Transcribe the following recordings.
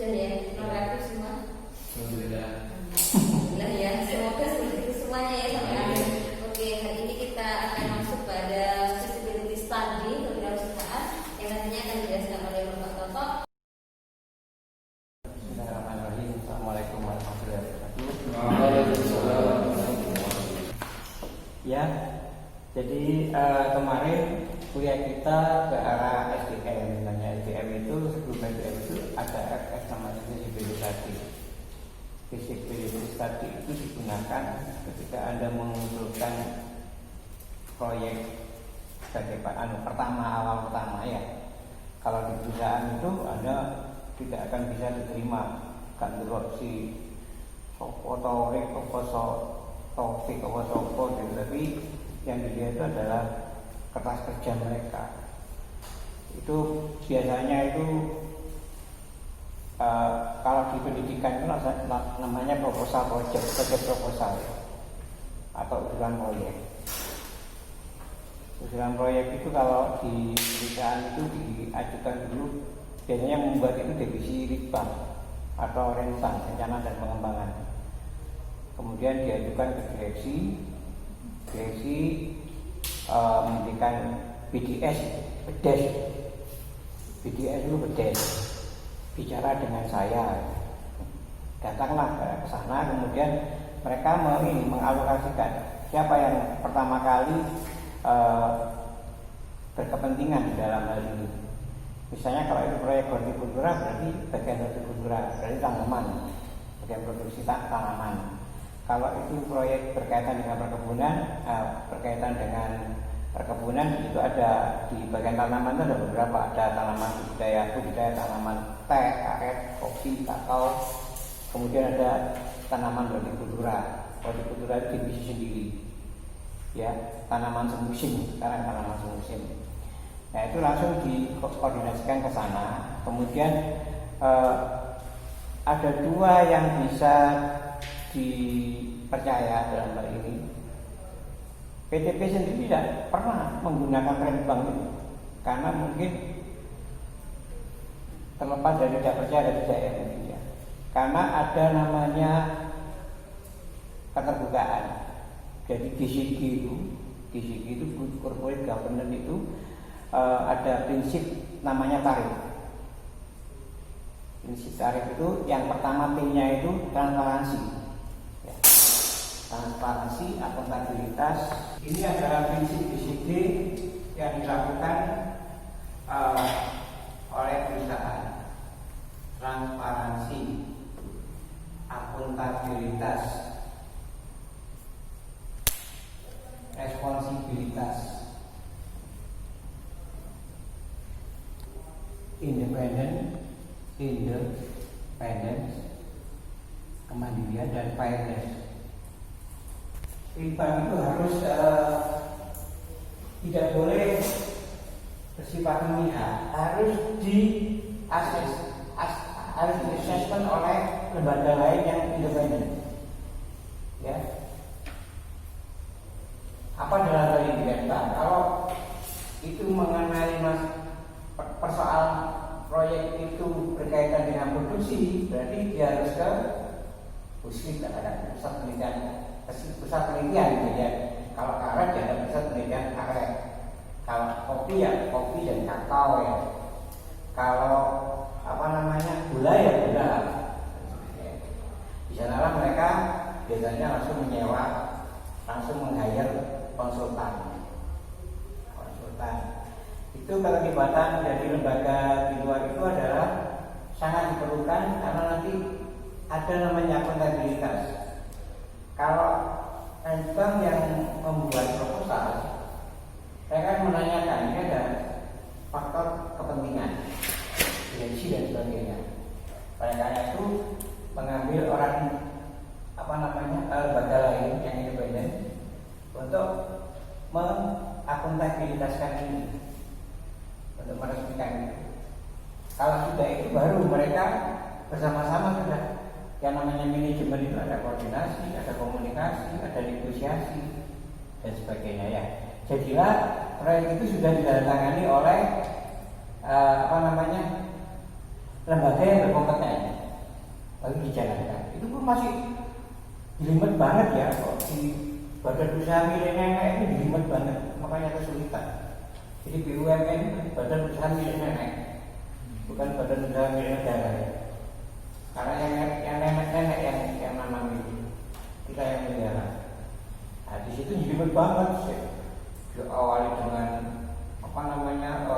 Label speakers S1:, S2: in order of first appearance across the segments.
S1: Sudah ya, relatif semua.
S2: Alhamdulillah.
S1: Alhamdulillah ya, semoga seperti itu semuanya ya sampai akhir. Oke, hari ini kita akan masuk pada feasibility study untuk perusahaan yang nantinya akan dijelaskan oleh Bapak Toto.
S3: Bismillahirrahmanirrahim. Assalamualaikum warahmatullahi wabarakatuh.
S2: Waalaikumsalam.
S3: Ya, jadi kemarin kuliah kita ke arah SDM. Namanya SDM itu, sebelum SDM itu ada FS namanya feasibility study. Feasibility study itu digunakan ketika Anda mengusulkan proyek sebagai awal pertama ya. Kalau di perusahaan itu Anda tidak akan bisa diterima kan si fotorik topik sopo tapi yang dilihat itu adalah kertas kerja mereka. Itu biasanya itu kalau di pendidikan itu namanya proposal project proposal atau usulan proyek. Usulan proyek itu kalau di perusahaan itu diajukan dulu, biasanya membuat itu divisi ritbang atau rensang rencana dan pengembangan. Kemudian diajukan ke direksi memberikan BDS itu bedes, bicara dengan saya. Datanglah ke sana, kemudian mereka mengalokasikan siapa yang pertama kali berkepentingan di dalam hal ini. Misalnya kalau itu proyek hortikultura berarti bagian hortikultura, berarti tanaman, bagian produksi tanaman. Kalau itu proyek berkaitan dengan perkebunan, itu ada di bagian tanaman itu ada beberapa, ada tanaman budidaya tanaman teh, karet, kopi, kakao. Kemudian ada tanaman hortikultura. Hortikultura itu divisi sendiri. Ya, tanaman semusim, sekarang tanaman semusim. Nah, itu langsung dikoordinasikan ke sana. Kemudian ada dua yang bisa dipercaya dalam hal ini. PTP sendiri tidak pernah menggunakan rembang itu karena mungkin terlepas dari tidak percaya dan tidak ya. Karena ada namanya keterbukaan. Jadi GCG itu Good Corporate Governance itu ada prinsip namanya tarif. Prinsip tarif itu yang pertama T-nya itu transparansi. Ya. Transparansi, akuntabilitas. Ini adalah prinsip GCG yang dilakukan oleh perusahaan. Transparansi, akuntabilitas, responsibilitas, independence, kemandirian dan fairness. Bank itu harus tidak boleh bersifat memihak, harus harus di-assessment oleh lembaga lain yang independen. Ya. Apa dalam hal ini Pak? Kalau itu mengenai persoalan proyek itu berkaitan dengan produksi, berarti dia harus ke pusat penelitian gitu ya. Kalau karet ya ada pusat penelitian karet. Kalau kopi ya kopi dan kakao ya. Kalau gula ya gula. Di sana mereka biasanya langsung menyewa, langsung meng-hire konsultan. Itu keterlibatan dari lembaga di luar itu adalah sangat diperlukan karena nanti ada namanya akuntabilitas. Kalau bank yang membuat proposal, saya akan menanyakan ini ada faktor kepentingan, direksi dan sebagainya. Oleh karena itu mengambil orang lembaga lain yang independen untuk mengakuntabilitaskan ini, untuk meresmikan itu. Kalau sudah itu baru mereka bersama-sama sudah yang namanya manajemen itu ada koordinasi, ada komunikasi, ada negosiasi dan sebagainya ya. Jadilah proyek itu sudah ditandatangani oleh lembaga yang berkompeten. itu pun masih jelimet banget ya. Kok di badan usaha milik nenek ini jelimet banget, makanya kesulitan. Jadi BUMN badan usaha milik nenek, bukan badan usaha milik negara ya. Karena yang nenek-nenek yang nanam itu, kita yang melihara. Nah di situ jelimet banget sih. Diawali dengan apa namanya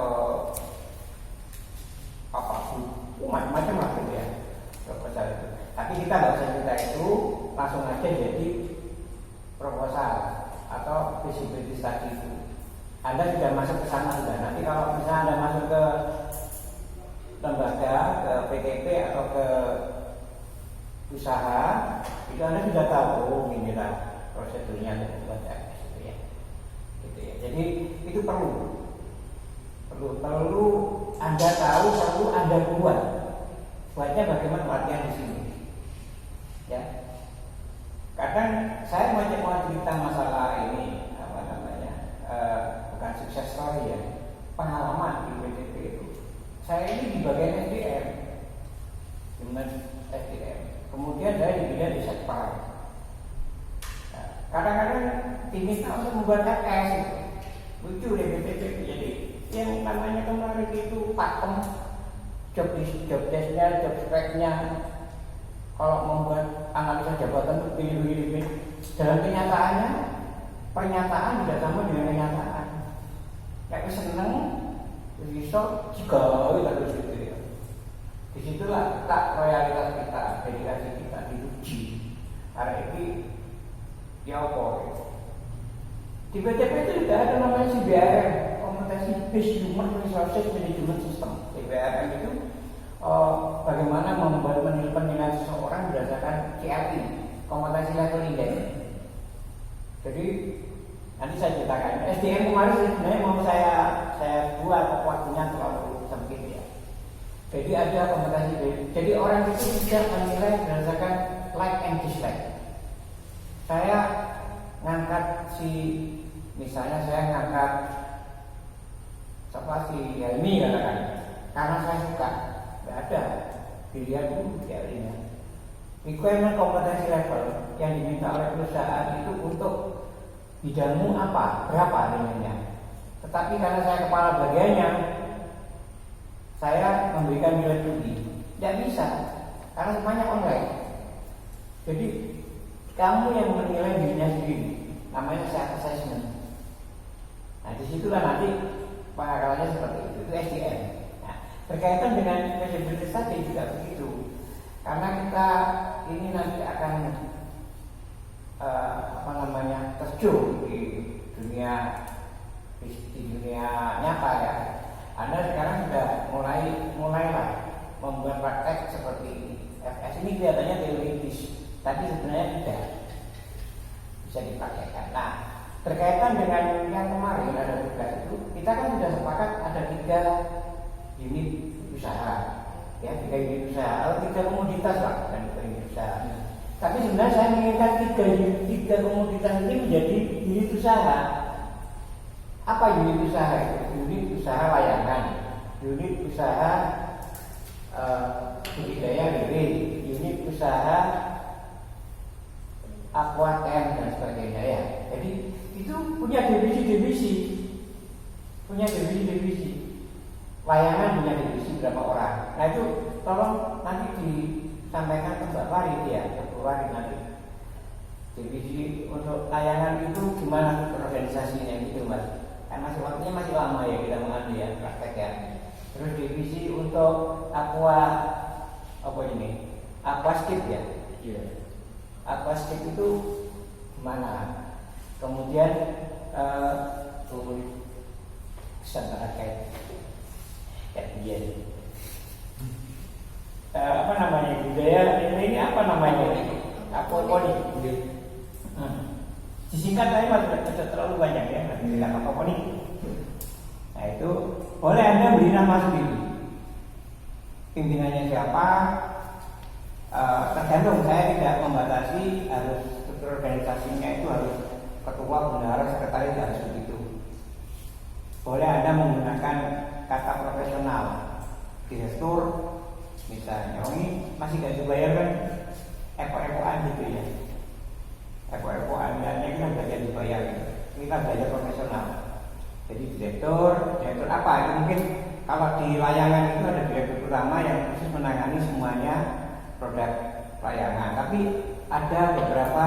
S3: macam-macam lah gitu ya proposal itu. Tapi kita nggak usah cerita itu, langsung aja jadi proposal atau feasibility study itu. Anda sudah masuk ke sana sudah. Nanti kalau misalnya Anda masuk ke lembaga, ke PTP atau ke usaha, itu Anda sudah tahu ini lah prosedurnya untuk membuat RS itu ya. Gitu ya. Jadi itu perlu Anda tahu, perlu Anda buat. Buatnya bagaimana latihan di sini. Ya. Kadang saya mau cerita masalah ini apa namanya, bukan sukses story ya, pengalaman di PTP itu. Saya ini di bagian SDM, SDM. Kemudian saya di bidang di sektor. Nah, kadang-kadang tim kita untuk membuat RS itu lucu deh PTP. Jadi yang namanya kemarin itu pakem job desk-nya, job spec-nya. Kalau membuat analisa jabatan itu pilih-pilih. Dalam kenyataannya, pernyataan tidak sama dengan kenyataan. Kayak seneng, bisa juga terus gitu ya. Disitulah tak loyalitas kita, dedikasi kita diuji. Hari ini, ya apa? Di PTP itu tidak ada namanya CBRM, kompetensi Based Human Resources Management System. CBRM itu bagaimana membuat penilaian seseorang berdasarkan CLI, kompetensi level index. Jadi nanti saya ceritakan. SDM kemarin sebenarnya mau saya buat waktunya terlalu sempit ya. Jadi ada kompetensi. Jadi orang itu bisa menilai berdasarkan like and dislike. Saya ngangkat misalnya saya ngangkat siapa si Helmi katakan, karena saya suka. Tidak ada pilihan itu CLI-nya. Requirement kompetensi level yang diminta oleh perusahaan itu untuk bidangmu apa, berapa nilainya. Tetapi karena saya kepala bagiannya, saya memberikan nilai tinggi. Tidak bisa, karena semuanya online. Jadi kamu yang menilai dirinya sendiri, namanya self assessment. Nah disitulah nanti pengakalannya seperti itu SDM. Berkaitan dengan feasibility study juga begitu, karena kita ini nanti akan terjun di dunia nyata ya. Anda sekarang sudah mulailah membuat praktek seperti ini. FS ini kelihatannya teoritis, tapi sebenarnya tidak bisa dipraktekkan. Nah, berkaitan dengan yang kemarin ada tugas itu, kita kan sudah sepakat ada 3 unit usaha, ya 3 unit usaha atau 3 komoditas lah, bukan 3 unit usaha. Tapi sebenarnya saya menginginkan 3 komoditas ini menjadi unit usaha. Apa unit usaha itu? Unit usaha layanan, unit usaha budidaya lele, unit usaha aquatem dan sebagainya ya. Jadi itu punya divisi. Layanan punya divisi berapa orang. Nah itu tolong nanti disampaikan ke Mbak Farid ya, keluar nanti. Divisi untuk layanan itu gimana organisasinya gitu Mas? Masih waktunya masih lama ya kita mengambil ya praktek ya. Terus divisi untuk aquascape ya.
S2: Iya.
S3: Aquascape itu gimana? Kemudian apa namanya budaya ini apa namanya aquaponik. Disingkat saya masih terlalu banyak ya, tidak aquaponik. Nah itu boleh Anda beri nama sendiri. Pimpinannya siapa? Tergantung, saya tidak membatasi harus struktur organisasinya itu harus ketua, bendahara, sekretaris harus begitu. Boleh Anda menggunakan kata profesional, direktur, misalnya. Oh ini masih gaji bayar kan? epok-epokan gitu ya. Epok-epokan niatnya kita belajar dibayar gitu. Kita belajar profesional. Jadi direktur apa? Itu mungkin kalau di layangan itu ada direktur utama yang khusus menangani semuanya produk layangan. Tapi ada beberapa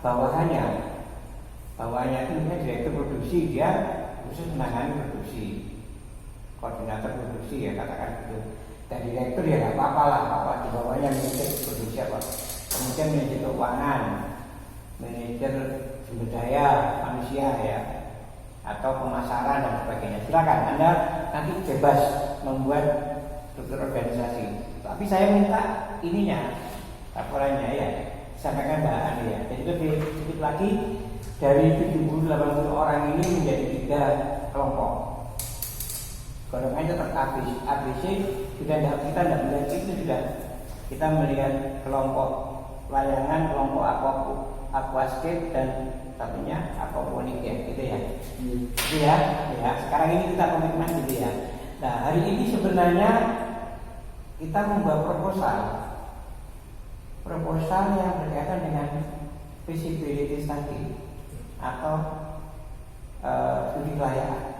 S3: bawahannya. Bawahannya itu mungkin direktur produksi, dia khusus menangani produksi. Koordinator produksi ya katakan gitu. Dan direktur ya nggak apa-apa lah, apa di bawahnya manajer produksi apa. Kemudian manajer keuangan, manajer sumber daya manusia ya, atau pemasaran dan sebagainya. Silakan Anda nanti bebas membuat struktur organisasi. Tapi saya minta ininya, laporannya ya, sampaikan Mbak Andi ya. Jadi lebih sedikit lagi dari 70-80 orang ini menjadi 3 kelompok. Golongannya tetap ABC sudah kita tidak melihat itu sudah kita melihat kelompok layangan, kelompok aquascape dan satunya aquaponik ya, gitu ya. Gitu ya. Sekarang ini kita komitmen gitu ya. Nah hari ini sebenarnya kita membuat proposal yang berkaitan dengan feasibility study atau studi kelayakan.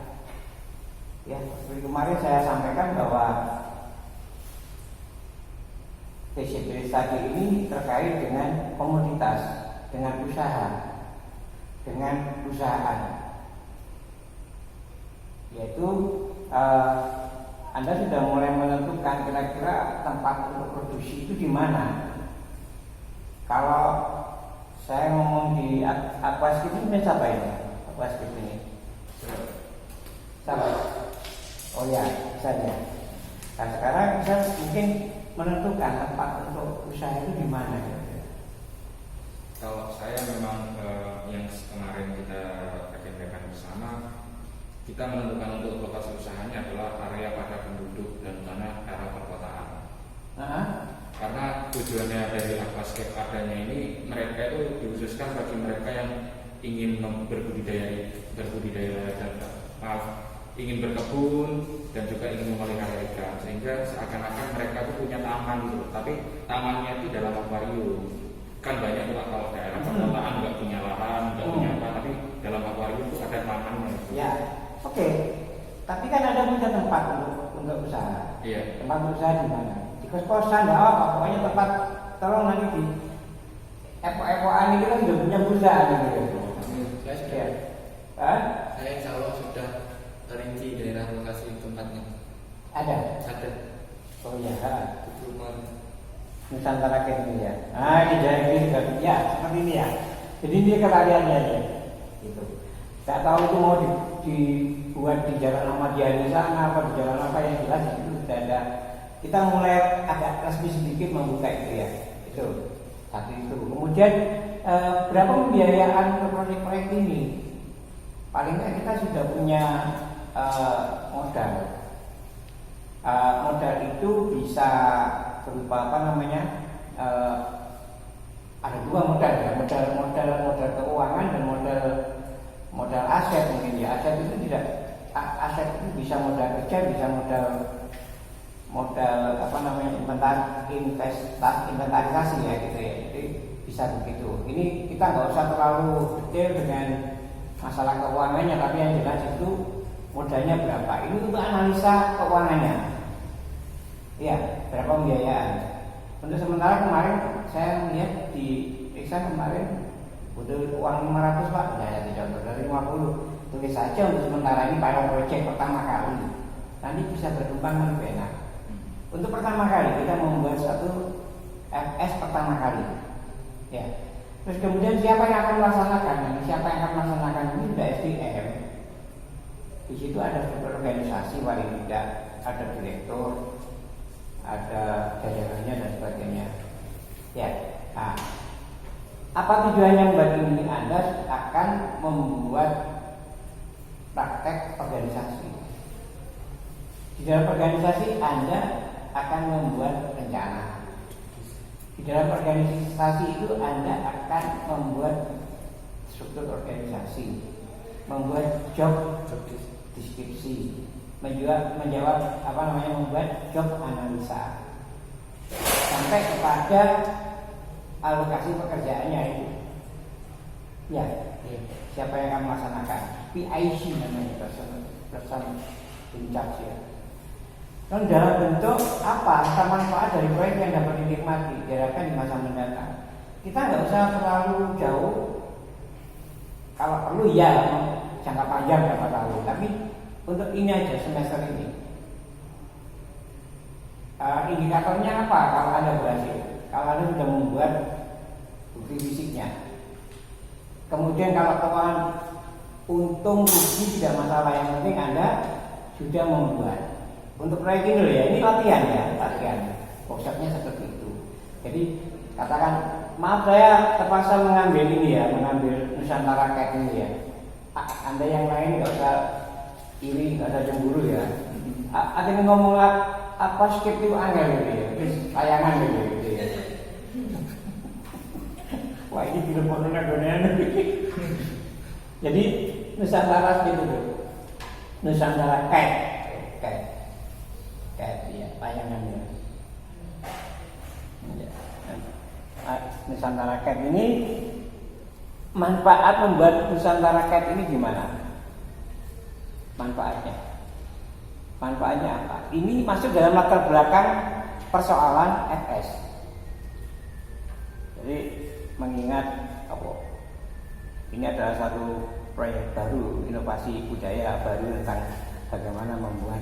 S3: Ya, seperti kemarin saya sampaikan bahwa feasibility study ini terkait dengan komoditas, dengan usaha, dengan perusahaan. Yaitu Anda sudah mulai menentukan kira-kira tempat untuk produksi itu di mana. Kalau saya ngomong di aquascape ini siapa ini? Aquascape ini siapa? Oh ya, saya. Nah sekarang saya mungkin menentukan tempat untuk usaha itu di mana.
S2: Kalau saya memang yang kemarin kita agendakan bersama, kita menentukan untuk lokasi usahanya adalah area padat penduduk dan mana area perkotaan. Karena tujuannya dari aquascape adanya ini, mereka itu dikhususkan bagi mereka yang ingin berbudidaya dan ingin berkebun dan juga ingin memelihara ikan, sehingga seakan-akan mereka itu punya taman gitu, tapi tamannya itu dalam akuarium. Kan banyak juga kalau daerah perkotaan nggak punya lahan, nggak punya apa, tapi dalam akuarium itu ada tamannya.
S3: Ya, oke. Tapi kan ada punya tempat untuk usaha.
S2: Iya.
S3: Tempat usaha di mana? Di kos-kosan, nggak apa, pokoknya tempat. Tolong nanti di epok-epokan ini kan sudah punya perusahaan gitu.
S4: Saya sudah. Saya insya Allah sudah terinci daerah lokasi tempatnya.
S3: Ada. Oh ya.
S4: Itu
S3: Nusantara Kini ya. Di daerah ini ya seperti ini ya. Jadi ini keahliannya ya. Gitu. Tidak tahu itu mau dibuat di Jalan Ahmadiyah di sana apa di jalan apa yang jelas itu sudah ada. Kita mulai agak resmi sedikit membuka itu ya. Itu satu itu. Kemudian berapa pembiayaan untuk proyek-proyek ini? Paling nggak kita sudah punya modal. Modal itu bisa berupa apa namanya? Ada 2 modal ya, modal keuangan dan modal aset mungkin ya. Aset itu tidak, aset itu bisa modal kerja, bisa modal apa namanya inventarisasi ya gitu ya. Jadi bisa begitu. Ini kita nggak usah terlalu detail dengan masalah keuangannya, tapi yang jelas itu modalnya berapa. Ini untuk analisa keuangannya. Iya, berapa pembiayaan. Untuk sementara kemarin saya lihat di Iksan kemarin butuh uang 500 Pak, ya contoh dari 50. Tulis saja untuk sementara ini pada proyek pertama kali. Nanti bisa berkembang lebih enak. Untuk pertama kali kita membuat satu FS pertama kali. Ya. Terus kemudian siapa yang akan melaksanakan? Siapa yang akan melaksanakan ini sudah SDM. Di situ ada struktur organisasi, wali tidak, ada direktur, ada jajarannya dan sebagainya. Ya. Nah, apa tujuannya membuat ini? Anda akan membuat praktek organisasi. Di dalam organisasi Anda akan membuat rencana. Di dalam organisasi itu Anda akan membuat struktur organisasi, membuat job deskripsi, menjawab apa namanya, membuat job analisa, sampai kepada alokasi pekerjaannya itu. Ya, siapa yang akan melaksanakan? PIC namanya, person in charge ya. Dan dalam bentuk apa? Manfaat dari proyek yang dapat dinikmati diharapkan di masa mendatang. Kita nggak usah terlalu jauh. Kalau perlu ya jangka panjang berapa tahun. Tapi untuk ini aja semester ini. Indikatornya apa? Kalau Anda berhasil, kalau Anda sudah membuat bukti fisiknya. Kemudian kalau keuangan untung rugi tidak masalah, yang penting Anda sudah membuat. Untuk proyek ini loh ya, ini latihan ya, latihan. Konsepnya seperti itu. Jadi katakan, maaf saya terpaksa mengambil ini ya, mengambil Nusantara Cat ini ya. Anda yang lain nggak usah iri, nggak usah cemburu ya. Ada yang ngomong apa skip itu angel gitu ya, terus layangan gitu ya. Wah ini film porno adonan. Jadi Nusantara gitu tuh, Nusantara Cat ya, layangannya. Nusantara Cat ini manfaat membuat Nusantara Cat ini gimana? Manfaatnya apa? Ini masuk dalam latar belakang persoalan FS. Jadi mengingat apa? Ini adalah satu proyek baru, inovasi budaya baru tentang bagaimana membuat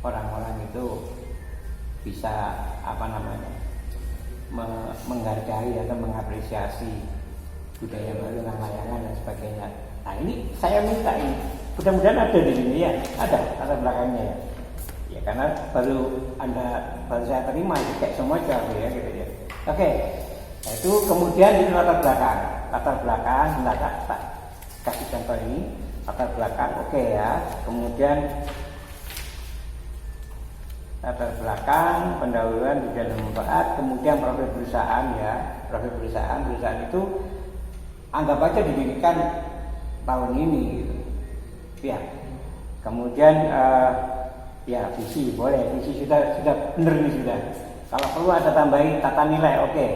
S3: orang-orang itu bisa menghargai atau mengapresiasi budaya baru tentang layangan dan sebagainya. Nah ini saya minta ini, mudah-mudahan ada di sini ya, ada latar belakangnya ya. Ya karena baru saya terima itu kayak semua aja ya gitu ya. Oke, nah, itu kemudian ini latar belakang, tak kasih contoh ini latar belakang, oke ya. Kemudian latar belakang, pendahuluan tujuan dan manfaat, kemudian profil perusahaan ya, profil perusahaan itu anggap aja didirikan tahun ini gitu. Ya. Kemudian ya visi boleh, visi sudah benar nih sudah. Kalau perlu ada tambahin tata nilai, oke.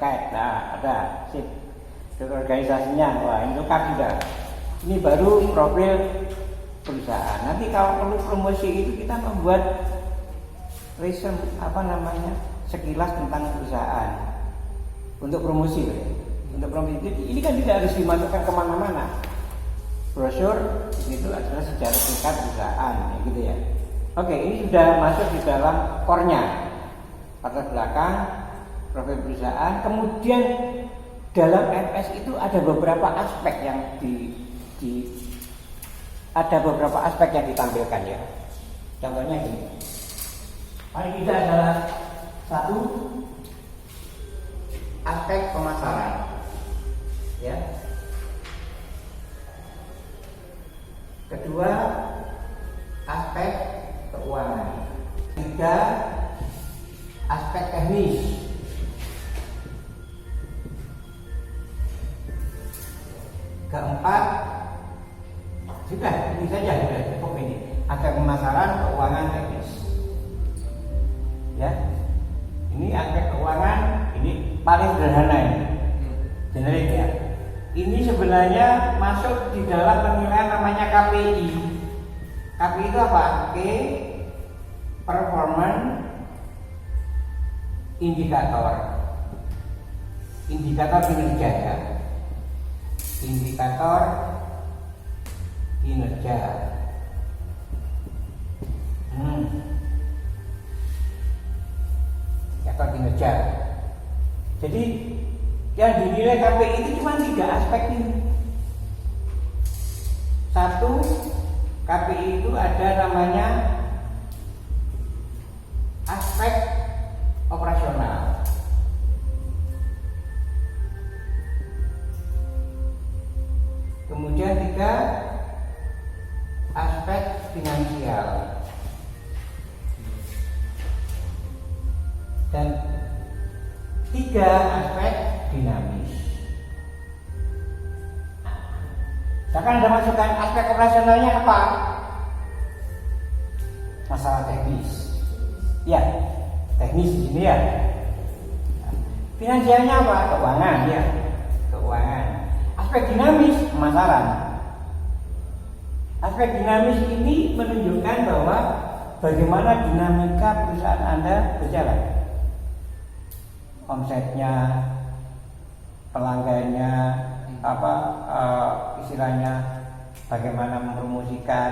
S3: Kayak, nah ada sip. Organisasinya, wah ini lengkap sudah. Ini baru profil perusahaan. Nanti kalau perlu promosi itu kita membuat resume sekilas tentang perusahaan untuk promosi. Untuk promosi ini kan tidak harus dimasukkan kemana-mana. Brosur itu adalah sejarah singkat perusahaan, ya gitu ya. Oke, ini sudah masuk di dalam core-nya, latar belakang, profil perusahaan. Kemudian dalam FS itu ada beberapa aspek yang ditampilkan ya. Contohnya gini. Paling tidak adalah satu aspek pemasaran, ya. Kedua aspek keuangan. Tiga aspek teknis. Keempat sudah ini saja sudah cukup ini. Aspek pemasaran, keuangan, teknis. Ya, ini aspek keuangan ini paling sederhana ini, generik ya. Ini sebenarnya masuk di dalam penilaian namanya KPI. KPI itu apa? Key Performance Indikator. Indikator kinerja ya. Indikator kinerja. Indikator kinerja. Jadi yang dinilai KPI itu cuma 3 aspek ini. Satu, KPI itu ada namanya aspek operasional. Kemudian 3, aspek finansial. Dan 3 aspek dinamis. Sekarang Anda masukkan aspek operasionalnya apa? Masalah teknis. Ya, teknis di sini ya. Finansialnya apa? Keuangan ya, keuangan. Aspek dinamis pemasaran. Aspek dinamis ini menunjukkan bahwa bagaimana dinamika perusahaan Anda berjalan. Omsetnya, pelanggannya, istilahnya bagaimana mempromosikan,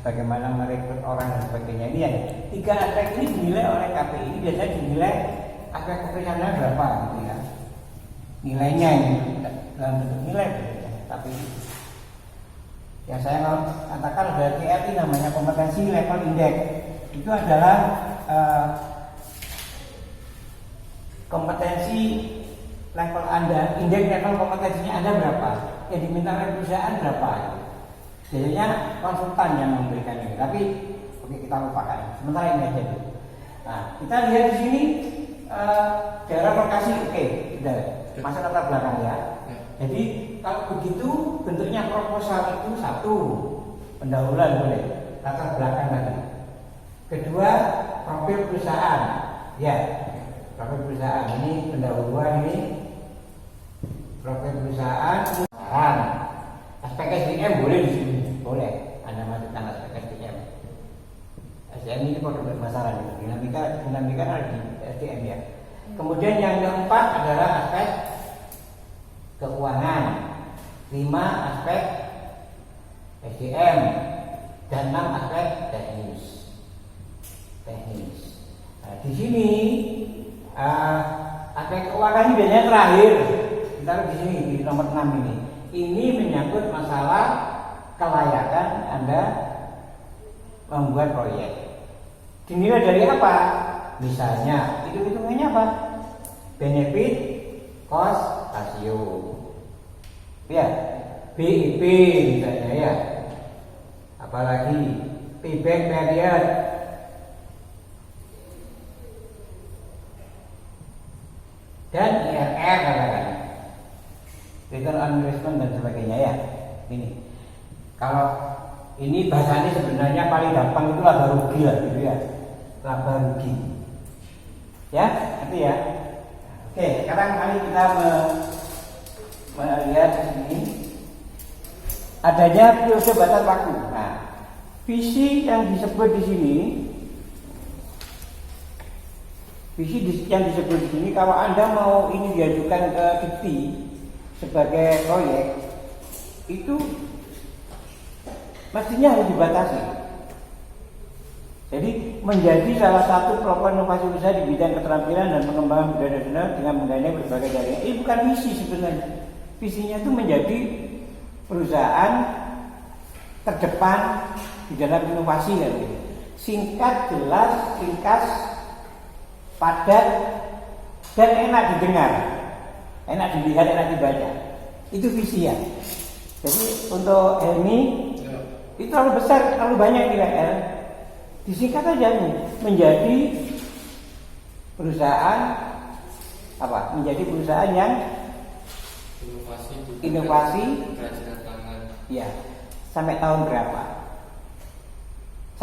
S3: bagaimana merekrut orang dan sebagainya. Ini ya, 3 aspek ini dinilai oleh KPI. Ini biasanya dinilai aspek kepesannya berapa gitu ya. Nilainya ini dalam bentuk nilai ya. Tapi yang saya mau katakan ada TLI namanya kompetensi level index. Itu adalah kompetensi level Anda, indeks level kompetensinya Anda berapa? Yang diminta oleh perusahaan berapa? Biasanya konsultan yang memberikan ini. Tapi oke, kita lupakan. Sementara ini aja dulu. Nah, kita lihat di sini daerah lokasi oke, sudah masuk latar belakang ya. Jadi kalau begitu bentuknya proposal itu 1, pendahuluan boleh, latar belakang tadi. Kedua, profil perusahaan, ya, profil perusahaan ini pendahuluan ini, profil perusahaan, aspek SDM boleh di sini, boleh, Anda masukkan aspek SDM. SDM ini produk pemasaran, dinamika ada di SDM ya. Kemudian yang keempat adalah aspek keuangan, 5 aspek SDM dan 6 aspek teknis. Nah, di sini aspek keuangan ini biasanya terakhir. Kita lihat di sini di nomor 6 ini. Ini menyangkut masalah kelayakan Anda membuat proyek. Dinilai dari apa? Misalnya, hitung-hitungannya apa? Benefit cost ratio. Ya, BIP misalnya ya. Apalagi payback period. Dan IRR katakan. Return on investment dan sebagainya ya. Ini. Kalau ini bahasanya sebenarnya paling gampang itu laba rugi lah gitu ya. Laba rugi. Ya, itu ya. Oke, sekarang mari kita melihat di sini adanya periode batas waktu. Nah, visi yang disebut di sini, yang disebut di sini, kalau Anda mau ini diajukan ke Dikti sebagai proyek, itu mestinya harus dibatasi. Jadi menjadi salah satu pelopor inovasi usaha di bidang keterampilan dan pengembangan budaya nasional dengan menggandeng berbagai jaringan. Ini bukan visi sebenarnya. Visinya itu menjadi perusahaan terdepan di dalam inovasi kan. Singkat, jelas, ringkas, padat, dan enak didengar, enak dilihat, enak dibaca. Itu visi ya. Jadi untuk Helmi itu terlalu besar, terlalu banyak nilai. Disingkat aja nih, menjadi perusahaan apa? Menjadi perusahaan yang inovasi
S4: kerajinan tangan.
S3: Ya, sampai tahun berapa?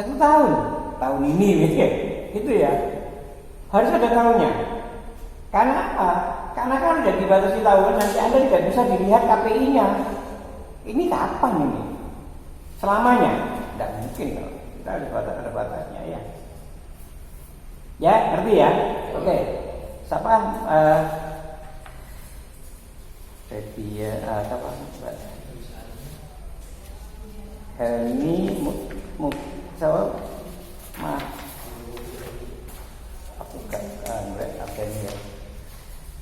S3: 1 tahun, tahun ini gitu ya. Harus ada tahunnya. Karena apa? Karena kalau sudah dibatasi tahun, nanti Anda tidak bisa dilihat KPI-nya. Ini kapan ini? Selamanya? Tidak mungkin kalau kita ada batasnya ya. Ya, ngerti ya? Oke. Siapa? Setia siapa? Helmi aku kan apa ini ya?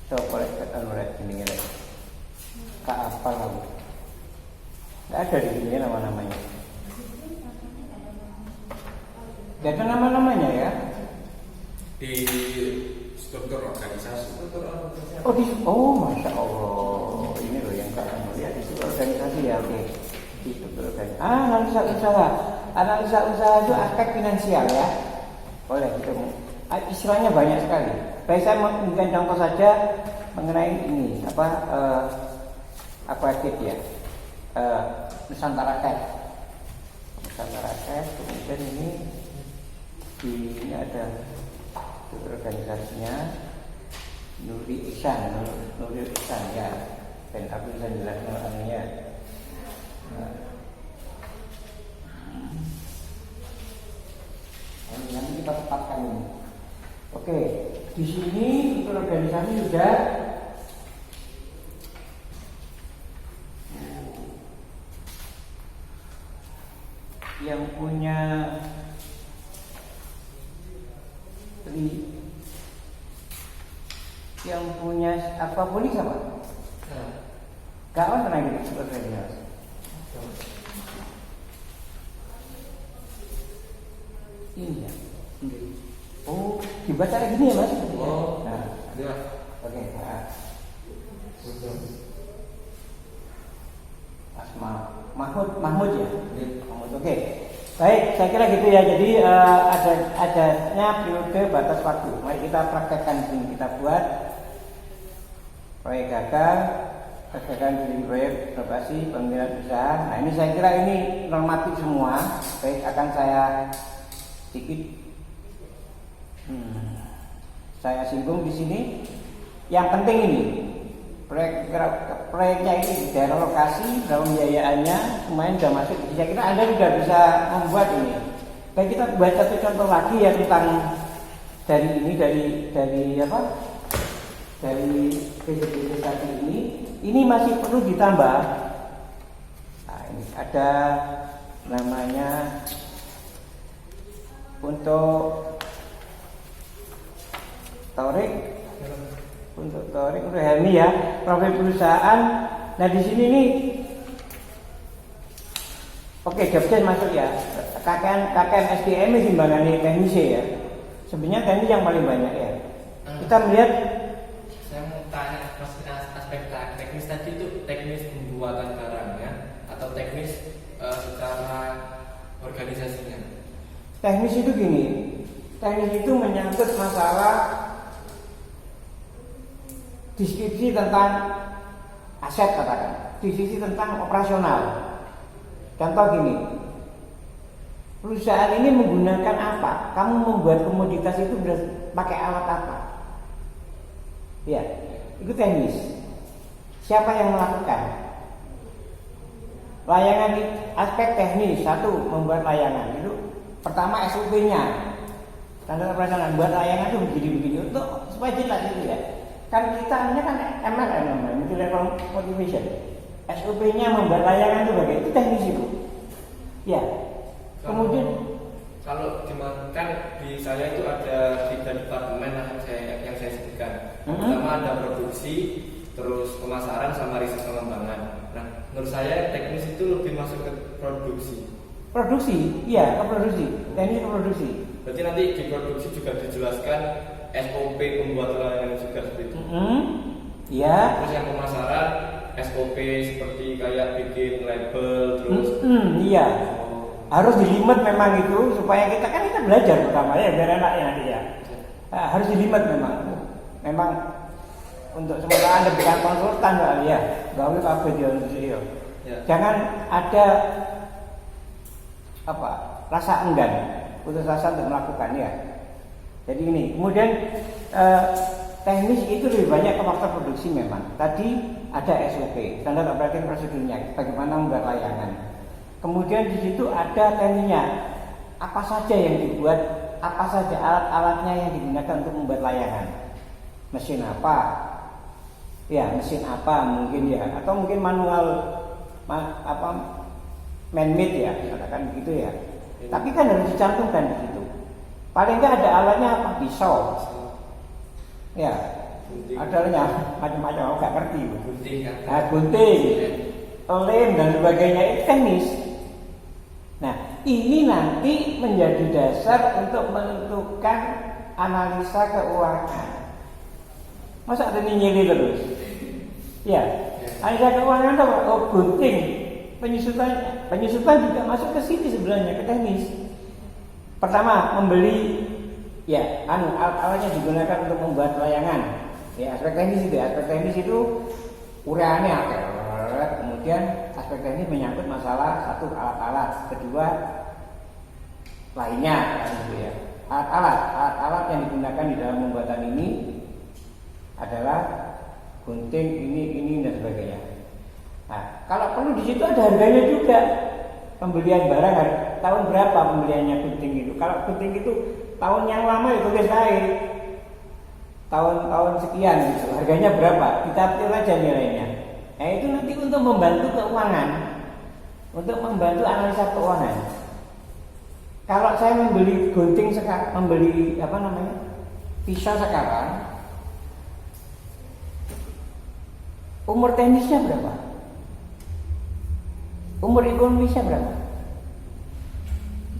S3: Coba lihat ini ya. Kak apa kamu? Nggak ada di sini nama-namanya. Nggak ada nama-namanya ya?
S2: Di struktur organisasi.
S3: Masya Allah. Ini loh yang kalian lihat di struktur organisasi ya, oke. Di struktur organisasi. Analisa usaha. Analisa usaha itu aspek finansial ya. Boleh ketemu. Istilahnya banyak sekali. Baik, saya memberikan contoh saja mengenai ini apa ya? Nusantara Cash. Kemudian ini ada organisasinya. Nuri Ihsan ya. Dan aku bisa jelaskan orangnya. Nanti kita tetapkan ini. Oke, di sini untuk organisasi sudah. Yang punya apa polis apa? Kawan lagi seperti ini ya. Oh, dibaca kayak gini ya mas?
S4: Oh,
S3: nah,
S4: iya.
S3: oke. Nah. Asma Mahmud ya. Mahmud, oke. Baik, saya kira gitu ya. Jadi adanya periode batas waktu. Mari kita praktekkan di sini. Kita buat proyek gagal, kegagalan di proyek inovasi pembangunan usaha. Nah ini saya kira ini normatif semua. Baik, akan saya sedikit saya singgung di sini. Yang penting ini proyeknya ini di daerah lokasi, dalam pembiayaannya semuanya sudah masuk. Saya kira Anda sudah bisa membuat ini. Baik, kita buat satu contoh lagi ya tentang dari apa? Dari PJBD tadi ini masih perlu ditambah. Nah, ini ada namanya untuk Torik untuk Helmi ya, profil perusahaan. Nah di sini nih, oke, jobdesk masuk ya. KKN SDM ini timbangane teknis ya. Sebenarnya teknis yang paling banyak ya. Kita melihat.
S4: Saya mau tanya aspek teknis tadi itu teknis pembuatan barangnya atau teknis secara organisasinya?
S3: Teknis itu gini, teknis itu menyangkut masalah deskripsi tentang aset katakan, deskripsi tentang operasional. Contoh gini, perusahaan ini menggunakan apa? Kamu membuat komoditas itu pakai alat apa? Ya, itu teknis. Siapa yang melakukan? Layangan aspek teknis satu membuat layangan itu pertama SOP-nya, standar operasional. Buat layangan itu begini untuk supaya jelas itu ya. Kan kita ini kan MLM namanya, multi-level motivation. SOP-nya membuat layangan itu bagaimana? Itu teknis itu. Ya. Kemudian
S4: kalau gimana kan di saya itu ada 3 departemen yang saya sebutkan. Pertama ada produksi, terus pemasaran sama riset pengembangan. Nah, menurut saya teknis itu lebih masuk ke produksi.
S3: Produksi, iya, ke produksi. Teknis ke produksi.
S4: Berarti nanti di produksi juga dijelaskan SOP pembuatan layanan juga seperti itu.
S3: Iya.
S4: Terus yang pemasaran SOP seperti kayak bikin label terus.
S3: Iya. Harus dilimet memang itu supaya kita belajar pertama ya biar enak ya nanti ya. Harus dilimet memang untuk sementara Anda bukan konsultan ya, gawe kabeh dia. Jangan ada rasa enggan, putus asa untuk melakukan ya. Jadi ini, kemudian teknis itu lebih banyak ke faktor produksi memang. Tadi ada SOP, standar operating prosedurnya, bagaimana membuat layangan. Kemudian di situ ada tekniknya, apa saja yang dibuat, apa saja alat-alatnya yang digunakan untuk membuat layangan. Mesin apa? Ya, mesin apa mungkin ya, atau mungkin manual man-made ya, katakan begitu ya. Tapi kan harus dicantumkan di situ. Paling nggak ada alatnya apa? Pisau. Ya, ada alatnya macam-macam, aku nggak ngerti. Gunting, lem dan sebagainya itu teknis. Nah, ini nanti menjadi dasar untuk menentukan analisa keuangan. Masa ada nyili terus? Ya, analisa keuangan apa? Oh, gunting. Penyusutan juga masuk ke sini sebenarnya, ke teknis. Pertama, membeli ya, alatnya digunakan untuk membuat layangan. Ya, aspek teknis itu. Aspek teknis itu ureannya kemudian aspek teknis menyangkut masalah satu alat-alat, kedua lainnya gitu ya. Alat-alat yang digunakan di dalam pembuatan ini ada gunting ini dan sebagainya. Nah, kalau perlu di situ ada harganya juga. Pembelian barang tahun berapa pembeliannya gunting itu? Kalau gunting itu tahun yang lama itu tulis naik. Tahun sekian gitu. Harganya berapa? Kita pilih aja nilainya. Nah, itu nanti untuk membantu keuangan. Untuk membantu analisa keuangan. Kalau saya membeli gunting sekarang, membeli pisau sekarang, umur teknisnya berapa? Umur ekonomisnya berapa?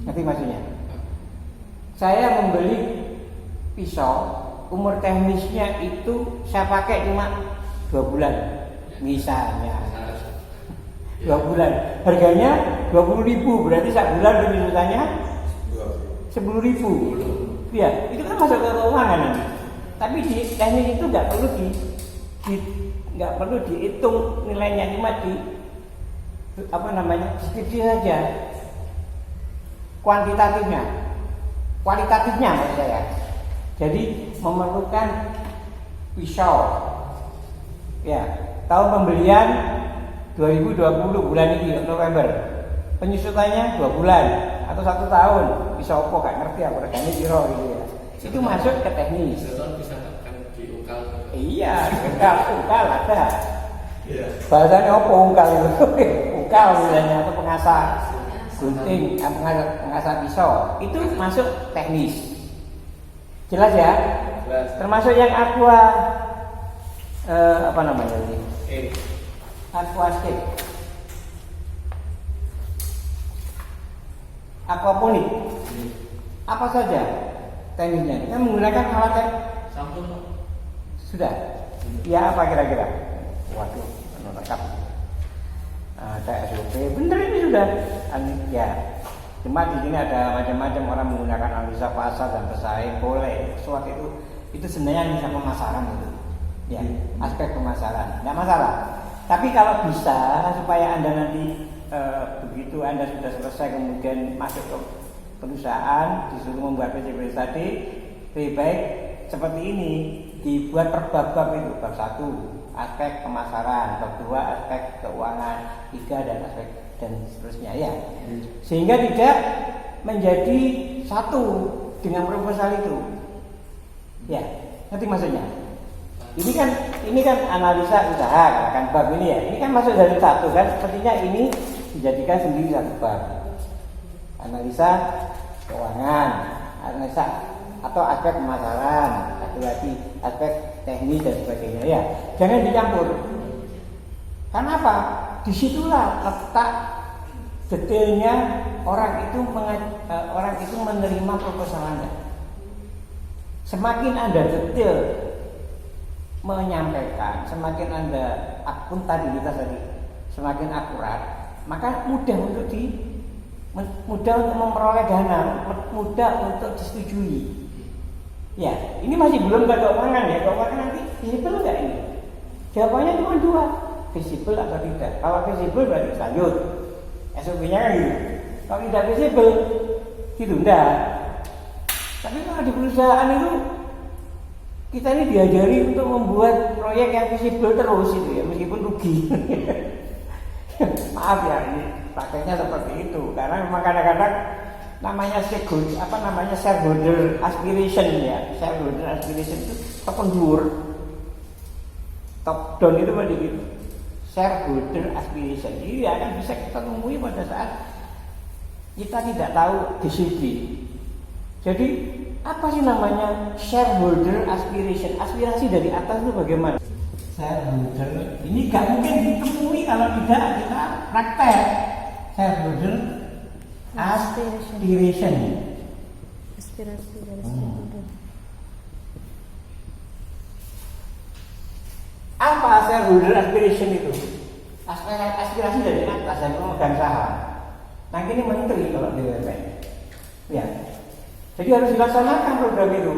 S3: Ngerti maksudnya? Saya membeli pisau, umur teknisnya itu saya pakai cuma 2 bulan, misalnya. 2 bulan, harganya 20.000, berarti 1 bulan penyusutannya 10.000. Ya, itu kan masuk ke keuangan nanti. Tapi di teknik itu nggak perlu dihitung nilainya, cuma deskripsi saja. Kualitatifnya maksud saya. Jadi memerlukan pisau. Ya, tahun pembelian 2020 bulan ini November. Penyusutannya 2 bulan atau 1 tahun. Pisau apa gak ngerti aku regane piro gitu ya. Itu masuk ke teknis.
S4: Bisa kan diukal.
S3: Iya, ungkal ada.
S4: Iya.
S3: Bahasanya apa ungkal itu? Ungkal misalnya atau pengasah gunting, pengasah pisau. Itu masuk teknis. Jelas ya?
S4: Jelas.
S3: Termasuk yang ini? Aquascape. Aquaponik. Apa saja teknisnya? Kita menggunakan alat
S4: Sampun.
S3: sudah. Ya apa kira-kira? Waduh, lengkap. Ada SOP. Bener ini sudah. Ya. Cuma di sini ada macam-macam orang menggunakan analisa pasar dan pesaing, boleh. Sesuatu itu sebenarnya analisa pemasaran itu. Ya, aspek pemasaran. Tidak masalah. Tapi kalau bisa supaya Anda nanti begitu Anda sudah selesai kemudian masuk ke perusahaan disuruh membuat PCB tadi, lebih baik seperti ini, dibuat per bab-bab itu. Bab 1 aspek pemasaran, bab 2 aspek keuangan, 3 dan aspek dan seterusnya ya. Sehingga tidak menjadi satu dengan proposal itu. Ya, ngerti maksudnya? Ini kan analisa usaha kan bab ini ya. Ini kan masuk dari satu kan, sepertinya ini dijadikan sendiri satu bab. Analisa keuangan, analisa atau aspek pemasaran, satu lagi aspek teknis dan sebagainya ya. Jangan dicampur. Karena apa? Disitulah letak detailnya orang itu menerima proposal Anda. Semakin Anda detail menyampaikan, semakin Anda akuntabilitas tadi semakin akurat, maka mudah untuk memperoleh dana, mudah untuk disetujui. Ya, ini masih belum ke keuangan ya. Keuangan nanti visible nggak ini? Jawabannya cuma 2, visible atau tidak. Kalau visible berarti lanjut, SOP-nya kan gitu. Kalau tidak visible, ditunda. Tapi kalau di perusahaan itu kita ini diajari untuk membuat proyek yang visible terus itu ya, meskipun rugi. Maaf ya, ini prakteknya seperti itu. Karena memang kadang-kadang namanya shareholder aspiration ya. Shareholder aspiration itu kependur. Top down itu begitu. Shareholder aspiration. Jadi akan bisa kita temui pada saat kita tidak tahu disiplin. Jadi apa sih namanya shareholder aspiration? Aspirasi dari atas itu bagaimana? Shareholder ini gak mungkin ditemui kalau tidak kita praktek. Shareholder aspiration.
S1: Aspirasi dari shareholder.
S3: Apa shareholder aspiration itu? Aspirasi dari atas dan pemegang saham. Nah ini menteri kalau di BUMN. Ya. Jadi harus dilaksanakan program itu.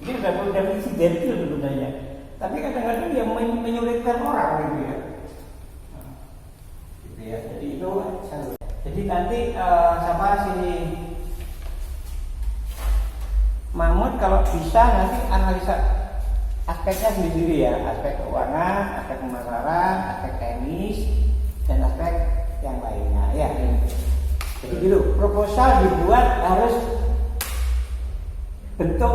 S3: Ini sudah program insidentil sebenarnya. Tapi kadang-kadang dia menyulitkan orang gitu ya. Gitu ya. Jadi itu. Jadi nanti siapa si Mahmud kalau bisa nanti analisa aspeknya sendiri ya, aspek keuangan, aspek pemasaran, aspek teknis, dan aspek yang lainnya ya. Jadi gitu, proposal dibuat harus bentuk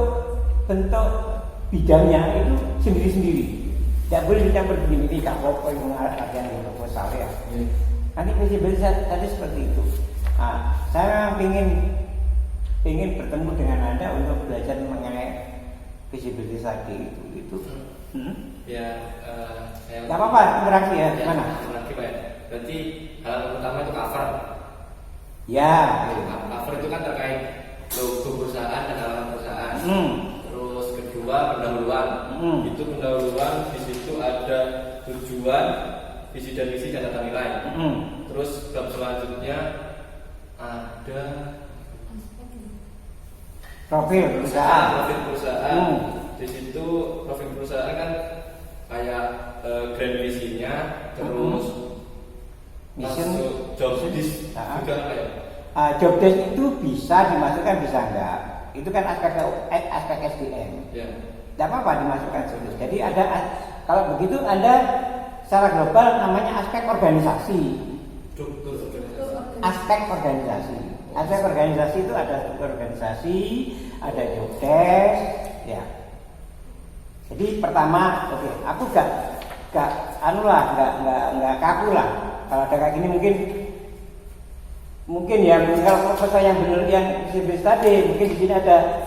S3: bidangnya itu sendiri-sendiri. Tidak boleh dicampur begini, ini gak apa-apa yang latihan di proposal ya. Nanti visibilitas tadi seperti itu. Nah, saya ingin bertemu dengan Anda untuk belajar mengenai visibilitas tadi itu.
S4: Ya,
S3: Gak apa-apa, interaksi ya, gimana?
S4: Interaksi Pak ya. Berarti hal pertama itu cover.
S3: Ya.
S4: Cover itu kan terkait logo perusahaan dan alamat perusahaan. Terus kedua pendahuluan. Itu pendahuluan di situ ada tujuan, visi dan misi dan tata nilai. Terus bab selanjutnya ada
S3: Profil perusahaan.
S4: Profil perusahaan. Di situ profil perusahaan kan kayak grand visinya, terus
S3: Mission,
S4: masuk job desk juga apa ya?
S3: Job desk itu bisa dimasukkan, bisa enggak. Itu kan aspek SDM.
S4: Ya.
S3: Tidak apa-apa dimasukkan situ. Jadi ada, kalau begitu Anda secara global namanya aspek organisasi.
S4: Struktur organisasi.
S3: Aspek organisasi. Aspek organisasi itu ada struktur organisasi, ada job desk, ya. Jadi pertama, oke, aku nggak kaku lah. Kalau ada kayak gini mungkin ya, kalau proposal yang benar yang visibilitas tadi, mungkin di sini ada,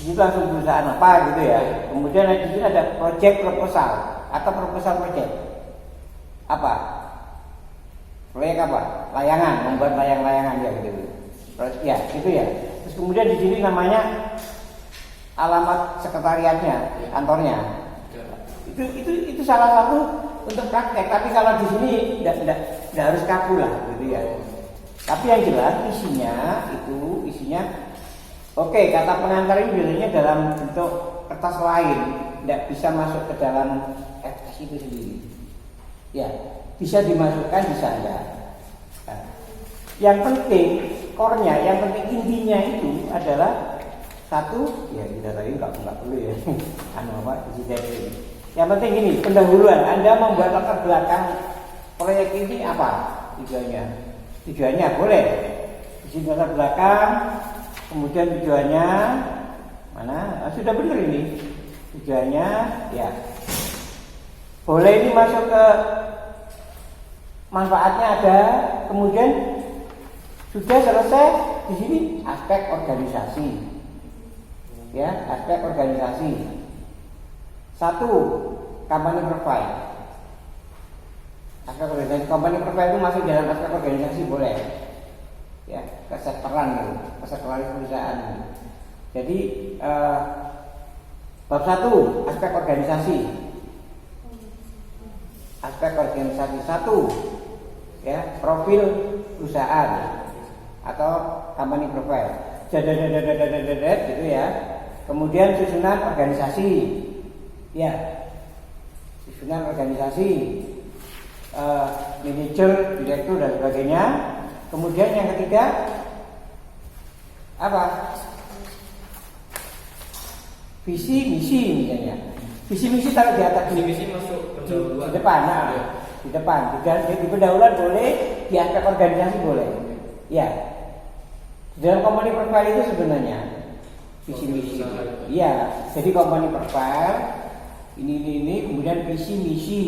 S3: di situ langsung perusahaan apa gitu ya. Kemudian di sini ada project proposal atau proposal project. Apa? Proyek apa? Layangan, membuat layang-layangan ya gitu. Ya, gitu ya. Terus kemudian di sini namanya alamat sekretariatnya, kantornya. Itu salah satu untuk praktek. Tapi kalau di sini tidak harus kaku lah, gitu ya. Tapi yang jelas isinya, oke, kata pengantar ini biasanya dalam bentuk kertas lain, tidak bisa masuk ke dalam kertas itu sendiri. Ya, bisa dimasukkan, bisa enggak. Nah, yang penting core-nya, yang penting intinya itu adalah satu, ya kita tadi nggak perlu ya, yang penting ini pendahuluan. Anda membuat latar belakang proyek ini apa tujuannya? Tujuannya boleh isi latar belakang, kemudian tujuannya mana? Sudah benar ini tujuannya, ya. Boleh ini masuk ke manfaatnya ada, kemudian sudah selesai di sini aspek organisasi. Ya, aspek organisasi. Satu, company profile. Aspek organisasi, company profile itu masuk dalam aspek organisasi boleh. Ya, keseteran perusahaan. Jadi bab 1 aspek organisasi. Aspek organisasi 1 ya, profil perusahaan atau company profile. Gitu ya. Kemudian susunan organisasi, ya, susunan organisasi, manajer, direktur dan sebagainya. Kemudian yang ketiga apa? Visi misi misalnya. Visi misi taruh di atas,
S4: Visi misi masuk pendahuluan.
S3: di depan, di depan. Di pendahuluan boleh, di aspek organisasi boleh. Ya. Di dalam company profile itu sebenarnya visi misi. Iya, jadi company profile ini kemudian visi misi.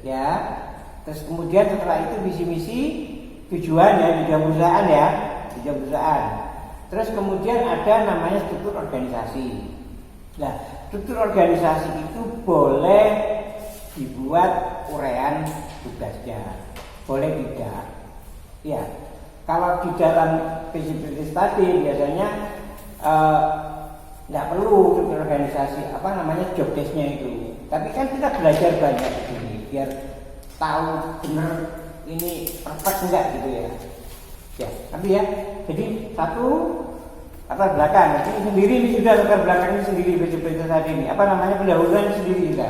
S3: Ya. Terus kemudian setelah itu visi misi, tujuan ya, tujuan perusahaan ya, tujuan perusahaan. Terus kemudian ada namanya struktur organisasi. Nah, struktur organisasi itu boleh dibuat uraian tugasnya, boleh tidak. Ya. Kalau di dalam visibilitas tadi biasanya nggak perlu struktur organisasi, apa namanya job desk-nya itu. Tapi kan kita belajar banyak di sini biar tahu benar ini perfect enggak gitu ya. Ya, tapi ya. Jadi satu latar belakang, ini sendiri ini sudah latar belakang ini sendiri visibilitas tadi ini. Apa namanya pendahuluan sendiri juga.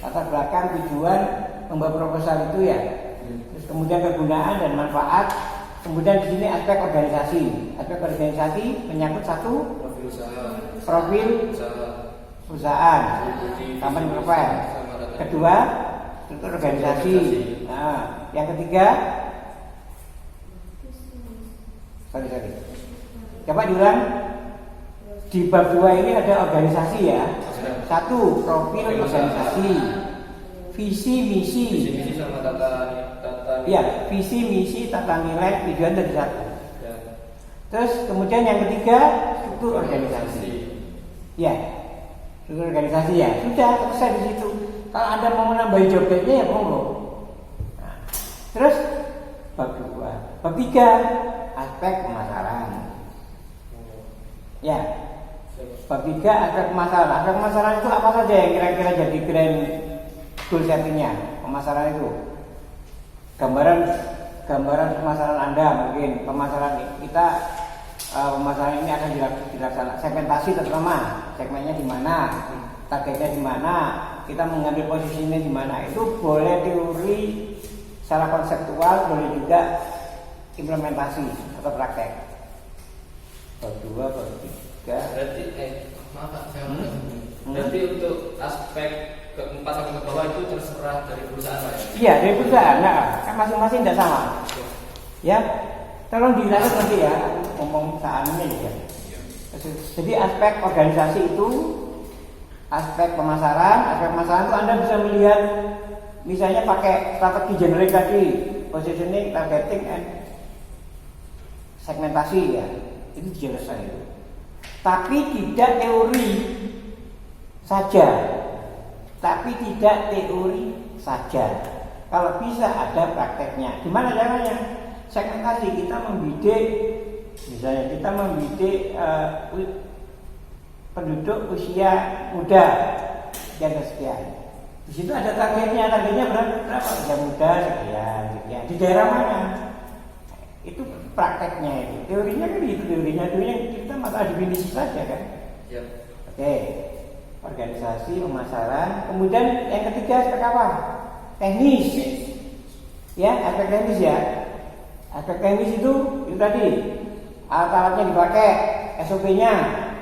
S3: Latar belakang tujuan membuat proposal itu ya. Terus kemudian kegunaan dan manfaat. Kemudian di sini aspek organisasi. Aspek organisasi menyangkut satu
S4: Profil usaha.
S3: profil
S4: Usaha.
S3: perusahaan,
S4: Distribusi,
S3: company
S4: distribusi,
S3: profile.
S4: sama data.
S3: Kedua, struktur organisasi. Nah, yang ketiga, sorry. Coba diulang. Di bab 2 ini ada organisasi ya. Satu, profil organisasi. Visi, misi.
S4: Visi sama data.
S3: Iya, visi, misi, tata nilai, tujuan dari satu.
S4: Ya.
S3: Terus kemudian yang ketiga, struktur organisasi. Ya, struktur organisasi ya. Sudah selesai di situ. Kalau Anda mau menambahin job desk-nya ya monggo. Nah, terus bab 2. Bab 3, aspek pemasaran. Ya. Bab 3 aspek pemasaran. Aspek pemasaran itu apa saja yang kira-kira jadi grand goal setting-nya? Pemasaran itu gambaran pemasaran Anda, mungkin pemasaran kita, pemasaran ini akan dilaksanakan segmentasi terutama, segmennya di mana, targetnya di mana, kita mengambil posisinya di mana. Itu boleh teori secara konseptual, boleh juga implementasi atau praktek. Bab 2, bab 3.
S4: Berarti maaf Pak, saya berarti untuk aspek keempat sampai ke bawah itu terserah dari perusahaan Pak ya?
S3: Iya, dari perusahaan. Nah, kan masing-masing tidak sama. Ya, tolong dilihat nanti ya, ngomong saat ini ya. Jadi aspek organisasi itu, aspek pemasaran itu Anda bisa melihat, misalnya pakai strategi generik tadi, positioning, targeting, and segmentasi ya, itu jelas itu. Tapi tidak teori saja. Kalau bisa ada prakteknya. Gimana caranya? Segmentasi, kita membidik, misalnya kita membidik penduduk usia muda yang sekian. Di situ ada targetnya berapa? Usia muda sekian. Di daerah mana? Itu prakteknya itu. Teorinya kan itu teorinya kita masalah definisi saja kan.
S4: Ya.
S3: Oke. Organisasi, pemasaran. Kemudian yang ketiga aspek apa? Teknis. Ya, aspek teknis ya. Aspek teknis itu tadi alat-alatnya dipakai, SOP-nya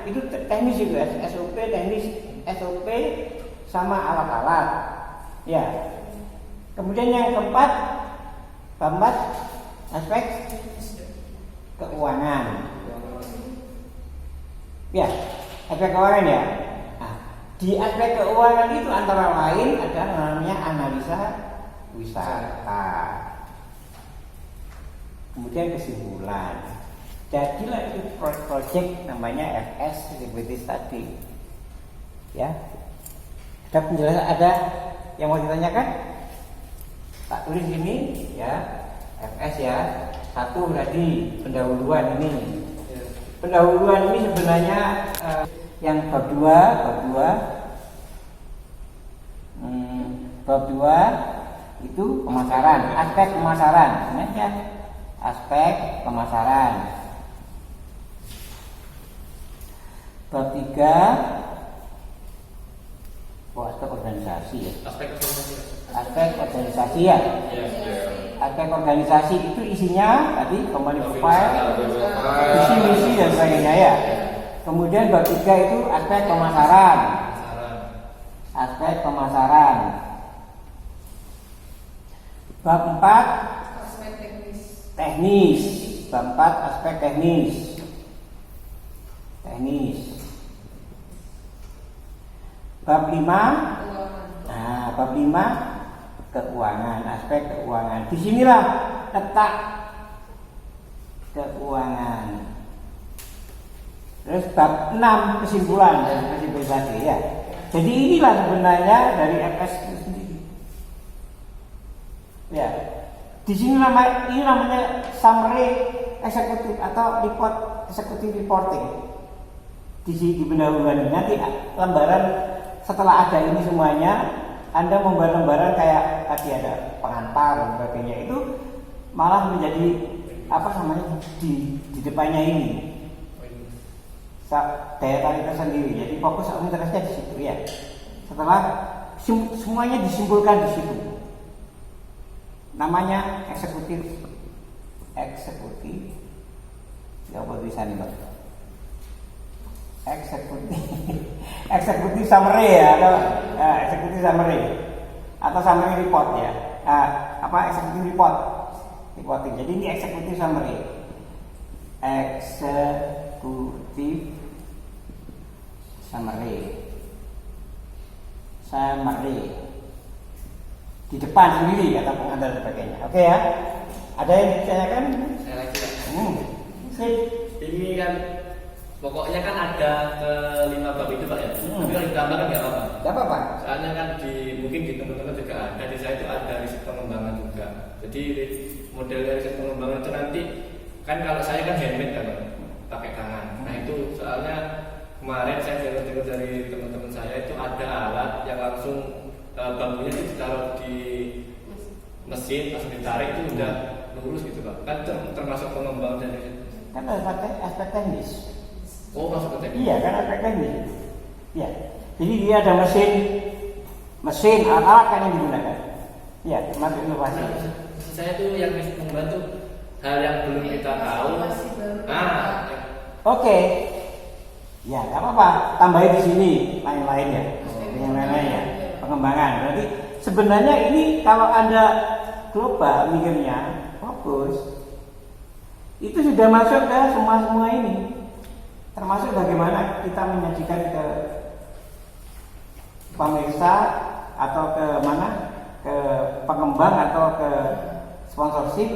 S3: itu teknis itu, SOP teknis, SOP sama alat-alat. Ya. Kemudian yang keempat aspek keuangan. Ya, aspek keuangan ya. Nah, di aspek keuangan itu antara lain ada namanya analisa wisata. Kemudian kesimpulan. Jadilah itu project namanya FS Feasibility Study. Ya. Ada penjelasan, ada yang mau ditanyakan? Tak tulis ini ya. FS ya. Satu tadi pendahuluan ini. Pendahuluan ini sebenarnya yang bab 2 itu pemasaran, aspek pemasaran. Sebenarnya aspek pemasaran. Bab 3 aspek organisasi ya. Aspek organisasi ya. Aspek organisasi itu isinya tadi company profile, visi misi dan sebagainya ya. Kemudian bab 3 itu aspek pemasaran. Aspek pemasaran. Bab 4
S1: aspek
S3: teknis. Bab 4 aspek teknis. Bab 5 bab 5 keuangan, aspek keuangan. Disinilah letak keuangan. Terus bab 6 kesimpulan dari kesimpulan ya. Jadi inilah sebenarnya dari FS itu sendiri. Ya. Di sini namanya summary eksekutif atau report executive reporting. Di pendahuluan ini nanti lembaran setelah ada ini semuanya, Anda membuat lembaran kayak tadi ada pengantar dan sebagainya, itu malah menjadi apa namanya di depannya ini daya tarik tersendiri. Jadi fokus interestnya di situ ya. Setelah semuanya disimpulkan di situ, namanya eksekutif. Ya apa tulisan ini? Eksekutif eksekutif summary ya, atau eksekutif summary atau summary report ya. Eksekutif report, reporting. Jadi ini eksekutif summary. Eksekutif summary di depan sendiri kata pengantar dan sebagainya. Oke ya. Ada yang ditanyakan?
S4: Saya lagi Pak.
S3: Sip.
S4: Ini kan pokoknya kan ada ke 5 bab itu Pak ya. Tapi kalau ditambah kan nggak apa-apa.
S3: Tidak apa-apa.
S4: Soalnya kan mungkin di teman-teman juga ada, di saya itu ada riset pengembangan juga. Jadi model riset pengembangan itu nanti kan kalau saya kan handmade kan pakai tangan. Nah itu soalnya kemarin saya dengar dari teman-teman saya itu ada alat yang langsung bambunya itu ditaruh di mesin langsung ditarik itu udah lurus gitu Pak. Kan termasuk pengembangan dari riset.
S3: Kan aspek teknis.
S4: Oh masuk ke teknis.
S3: Iya kan aspek teknis. Iya. Jadi dia ada mesin alat kan yang digunakan. Iya, termasuk inovasi.
S4: Saya tuh yang bisa membantu hal yang belum kita tahu.
S3: Oke. Ya, nggak apa-apa. Tambahin di sini lain-lain ya. Yang lain-lain ya. Pengembangan. Berarti sebenarnya ini kalau Anda global mikirnya fokus, itu sudah masuk ke semua ini. Termasuk bagaimana kita menyajikan ke pemirsa atau ke mana, ke pengembang atau ke sponsorship.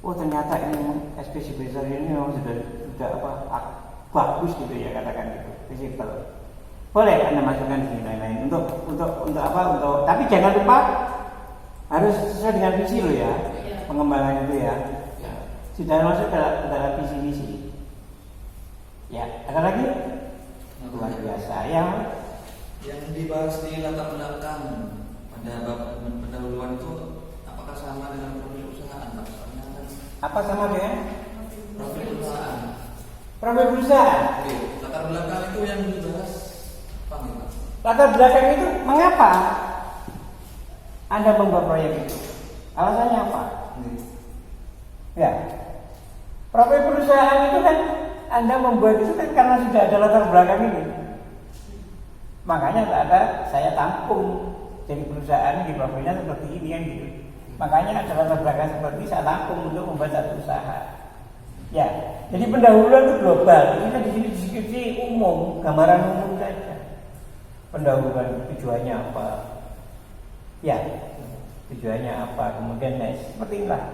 S3: Oh ternyata ini SPC besar ini memang sudah bagus gitu ya, katakan gitu, visible. Boleh Anda masukkan di sini lain-lain untuk apa? Tapi jangan lupa harus sesuai dengan visi lo ya, pengembangan itu ya. Sudah masuk dalam visi misi. Ya, ada lagi? Luar biasa
S5: yang dibahas di latar belakang pada bab pendahuluan itu apakah sama dengan profil usaha?
S3: Apa sama dengan
S5: Profil perusahaan.
S3: profil perusahaan?
S5: Oke, latar belakang itu yang dibahas apa nih Pak?
S3: Latar belakang itu mengapa Anda membuat proyek itu? Alasannya apa? Ya, profil perusahaan itu kan Anda membuat itu kan karena sudah ada latar belakang ini. Makanya saya tampung jadi perusahaan di profilnya seperti ini kan gitu. Makanya ada latar belakang seperti saya tampung untuk membuat satu usaha. Ya, jadi pendahuluan itu global. Ini di sini diskusi umum, gambaran umum saja. Pendahuluan tujuannya apa? Ya, tujuannya apa? Kemudian seperti inilah.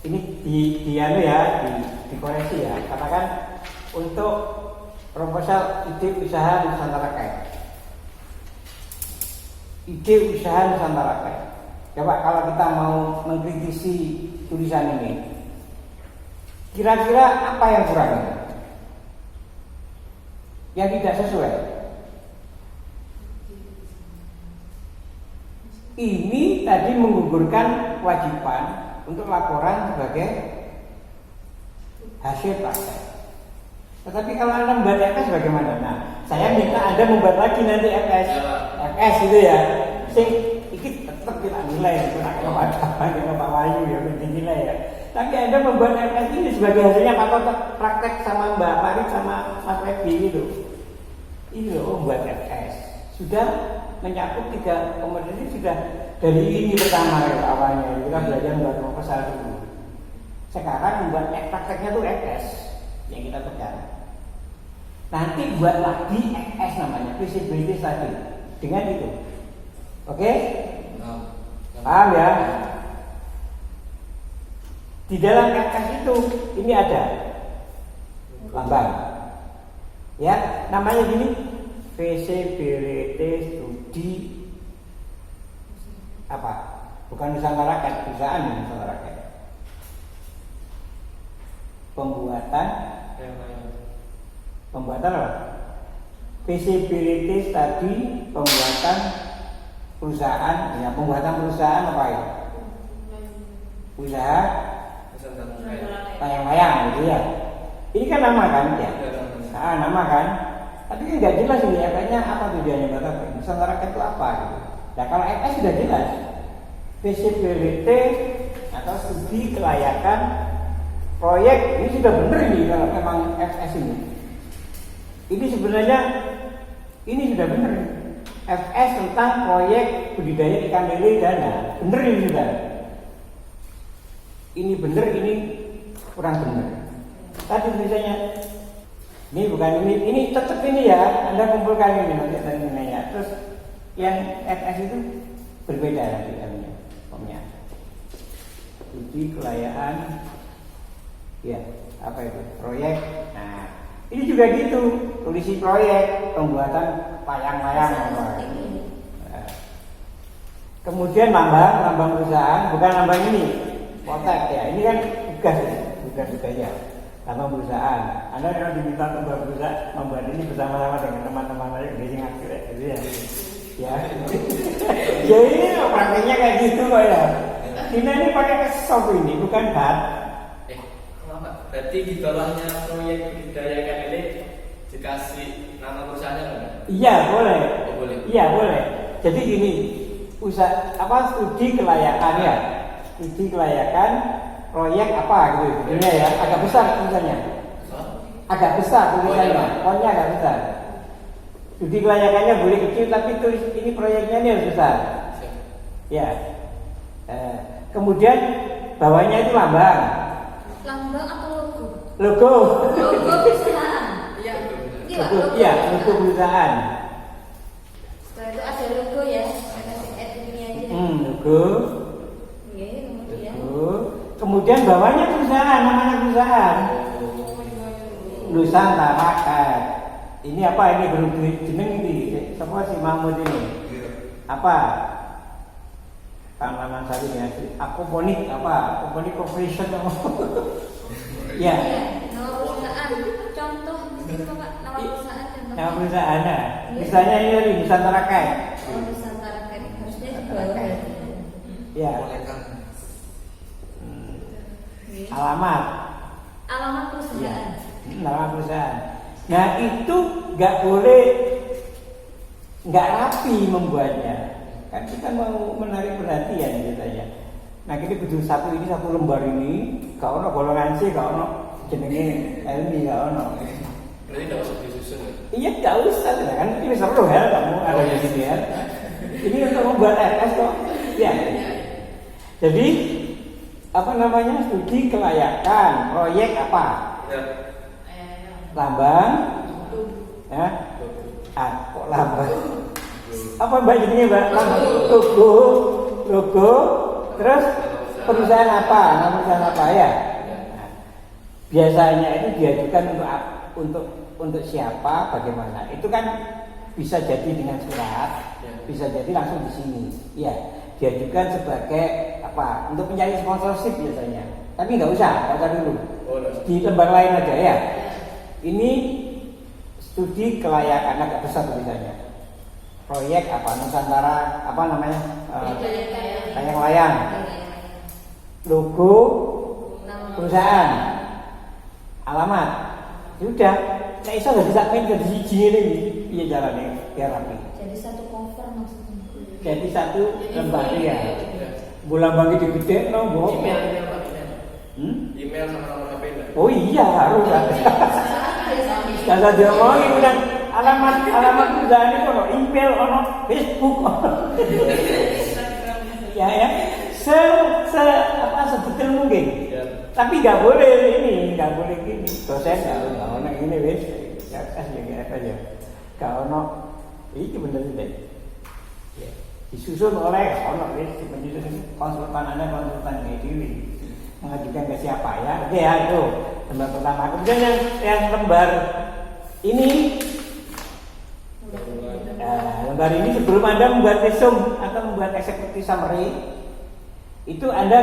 S3: Ini dikoreksi ya. Katakan untuk proposal ide usaha Nusantara Care. Ide usaha Nusantara Care. Coba kalau kita mau mengkritisi tulisan ini, kira-kira apa yang kurang? Yang tidak sesuai. Ini tadi menggugurkan kewajiban untuk laporan sebagai hasil praktek. Tetapi kalau Anda membuat FS bagaimana? Nah, saya minta Anda membuat lagi nanti FS. FS itu ya. Sing iki tetap kita nilai, kalau Pak Wahyu ya penting nilai ya. Tapi Anda membuat FS ini sebagai hasilnya Pak praktek sama Mbak Farid sama Mas Febi gitu. Ini loh membuat FS. Sudah mencakup 3 kompetensi sudah dari ini pertama ya, awalnya kita belajar membuat proposal dulu. Sekarang membuat prakteknya tuh FS yang kita pegang. Nanti buat lagi FS namanya feasibility study dengan itu. Oke? Paham ya? Di dalam FS itu ini ada lambang. Ya, namanya gini, feasibility study apa? Bukan Nusantara Care, perusahaan Nusantara Care. Pembuatan apa? Feasibility study pembuatan perusahaan. Ya, pembuatan perusahaan apa ya? Usaha layang-layang gitu ya. Ini kan nama kan ya? Nama kan. Tapi kan nggak jelas ini kayaknya apa tujuannya Bapak? Nusantara Care itu apa gitu. Nah kalau FS sudah jelas, feasibility atau studi kelayakan proyek ini sudah benar ini kalau memang FS ini. Ini sebenarnya ini sudah benar. FS tentang proyek budidaya ikan lele dana. Bener ini sudah. Ini bener, ini kurang bener. Tadi tulisannya ini bukan ini tetap ini ya. Anda kumpulkan ini nanti nilainya. Terus yang FS itu berbeda nanti namanya. Uji kelayaan, ya apa itu proyek. Nah ini juga gitu, tulisi proyek pembuatan layang-layang. Nah, kemudian lambang perusahaan, bukan lambang ini, kotak ya. Ini kan tugas ya. Lambang perusahaan. Anda kalau diminta lambang perusahaan membuat ini bersama-sama dengan teman-teman lain di sini gitu ya. Ya, jadi prakteknya kayak gitu kok ya. Ini pakai sop ini, bukan bat.
S4: Berarti di bawahnya proyek budidaya ikan lele dikasih nama perusahaannya kan?
S3: Iya boleh.
S4: Oh, boleh.
S3: Iya boleh. Jadi gini, studi kelayakan ya, studi kelayakan proyek apa gitu, ya, agak besar tulisannya. Agak besar tulisannya, fontnya agak besar. Studi kelayakannya boleh kecil, tapi tulis ini proyeknya ini harus besar. Ya. Kemudian bawahnya itu lambang.
S1: Lambang atau logo?
S3: Logo.
S1: Logo perusahaan.
S4: Iya.
S3: Iya, logo perusahaan.
S1: Setelah itu ada logo ya, ada ini aja.
S3: Logo.
S1: Iya, kemudian.
S3: Logo. Kemudian bawahnya perusahaan, namanya perusahaan. Nusantara Cat. Ini apa ini belum jeneng ini? Siapa si Mahmud ini? Apa? Tanaman sari ya, aquaponik apa? Aquaponik corporation apa? Ya.
S1: Nama perusahaan. Contoh Pak, nama perusahaan contoh.
S3: Nama perusahaan ya. Misalnya ini Nusantara Cat.
S1: Oh, Nusantara Cat. Harusnya di bawah.
S3: Ya.
S5: Bolehkan.
S3: Alamat.
S1: Alamat perusahaan.
S3: Nama perusahaan. Nah itu nggak boleh, nggak rapi membuatnya. Kan kita mau menarik perhatian katanya. Nah kita butuh satu lembar ini, gak ono golongan C, gak ono jenenge LMI, gak ono.
S4: Berarti tidak usah disusun ya?
S3: Iya gak usah, kan ini seru ya kamu ada di sini ya. Ini untuk membuat FS kok. Ya. Jadi apa namanya studi kelayakan proyek apa?
S4: Ya.
S3: Lambang, ya, kok lambang? Apa mbak jadinya mbak? Lambang, logo, terus perusahaan apa? Nama perusahaan apa ya? Nah, biasanya itu diajukan untuk siapa, bagaimana? Itu kan bisa jadi dengan surat, bisa jadi langsung di sini. Ya, diajukan sebagai apa? Untuk mencari sponsorship biasanya. Tapi nggak usah, baca dulu. Di lembar lain aja ya. Ini studi kelayakan agak besar tulisannya. Proyek apa Nusantara apa namanya? Layang-layang. Logo perusahaan. Alamat. Sudah. Nek iso dadi sak men dadi siji ngene iki. Piye carane biar rapi.
S1: Jadi satu cover maksudnya.
S3: Jadi satu lembar ya. Bulan bagi digedekno mbok.
S4: Email sama nomor HP enggak?
S3: Oh iya harus ada. Kalau dia mau kemudian alamat perusahaan itu ono email, ono Facebook. Ya, sebetul mungkin.
S4: Ya.
S3: Tapi nggak boleh gini. Dosen nggak ono ini wes. Ya aja. Nggak ono. Ini bener deh. Ya. Disusun oleh ono wes menyusun konsultan ini mengajukan ke siapa ya? Oke ya itu lembar pertama. Kemudian yang lembar ini, lembar ini sebelum Anda membuat resume atau membuat executive summary, itu Anda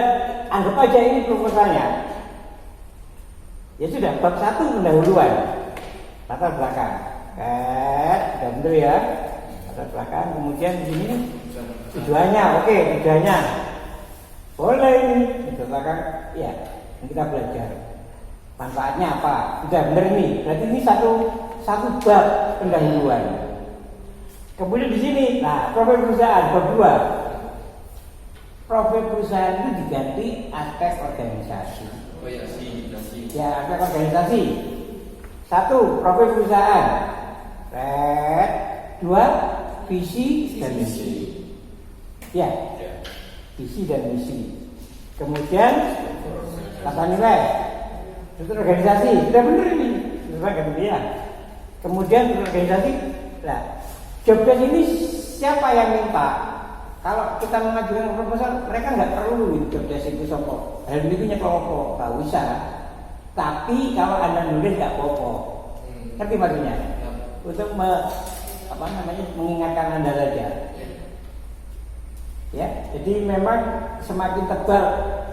S3: anggap aja ini proposalnya. Ya sudah, bab 1 pendahuluan, latar belakang. Sudah benar ya, latar belakang. Kemudian di sini tujuannya, oke tujuannya. Boleh ini, belakang ya, kita belajar. Manfaatnya apa? Sudah benar ini. Berarti ini satu bab pendahuluan. Kemudian di sini, nah profil perusahaan bab 2. Profil perusahaan itu diganti aspek organisasi.
S4: Oh ya, si.
S3: Ya, aspek organisasi. 1. Profil perusahaan. Dua, visi dan misi. Ya, visi dan misi. Kemudian tata nilai, struktur organisasi. Sudah benar ini, sudah kemudian. Kemudian struktur organisasi. Nah, job desk ini siapa yang minta? Kalau kita mengajukan proposal, mereka nggak perlu job desk itu sopo. Hal itu nyekeloko, nggak usah. Tapi kalau Anda nulis nggak apa-apa. Ngerti maksudnya? Untuk mengingatkan Anda saja. Ya, jadi memang semakin tebal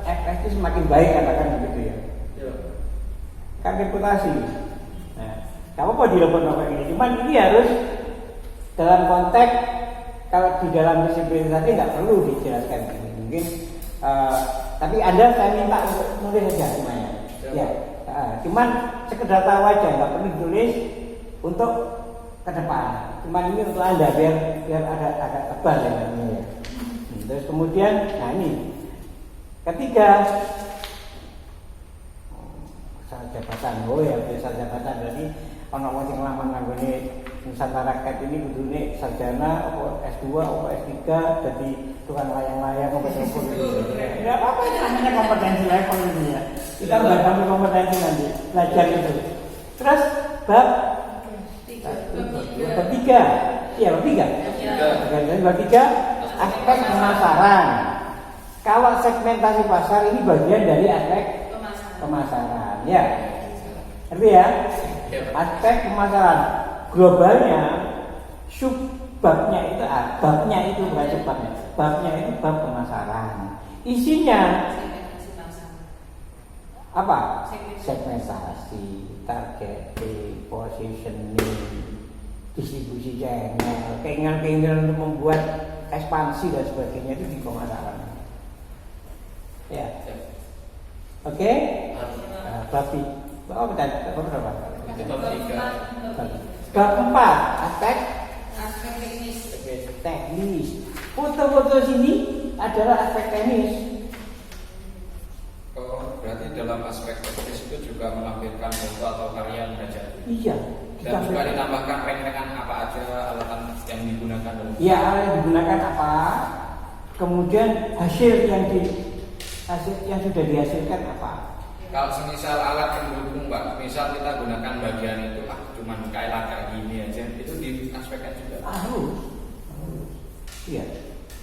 S3: FS itu semakin baik, katakan begitu ya. Kan reputasi. Nah, nggak apa-apa dilebur-lebur ini. Cuman ini harus dalam konteks, kalau di dalam disiplin tadi nggak perlu dijelaskan ini. Mungkin, tapi Anda saya minta untuk nulis saja semuanya. Ya, cuman sekedar tahu aja, nggak perlu ditulis untuk ke depan. Cuman ini untuk Anda biar agak tebal ya namanya. Terus kemudian, nah ini ketiga, soal jabatan. Oh ya, soal jabatan berarti orang-orang yang lama nganggone Nusantara Cat ini kudune sarjana, S2, S3, jadi tukang layang-layang, kompeten gitu. Ya apa itu namanya kompetensi level ini ya. Kita nggak sampai kompetensi nanti belajar itu. Terus bab tiga, iya bab tiga, aspek pemasaran. Kalau segmentasi pasar ini bagian dari aspek pemasaran, ya. Ngerti ya? Aspek pemasaran globalnya, subbabnya itu, babnya itu bukan subbabnya, babnya itu bab pemasaran. Isinya apa? Segmentasi, targeting, positioning, distribusi channel, keinginan-keinginan untuk membuat ekspansi dan sebagainya itu di pemasaran. Ya, oke. Berarti berapa? Bab 4, aspek teknis. Foto-foto sini adalah aspek teknis.
S2: Oh, berarti dalam aspek teknis itu juga menampilkan foto atau karya yang jadi.
S3: Iya.
S2: Dan juga ditambahkan rek-rekan apa aja alatan yang digunakan.
S3: Iya, alat yang digunakan apa? Kemudian hasil yang sudah dihasilkan apa?
S2: Kalau semisal alat pendukung Pak, misal kita gunakan bagian itu cuman kayak gini aja, itu di aspeknya juga.
S3: Harus. Iya.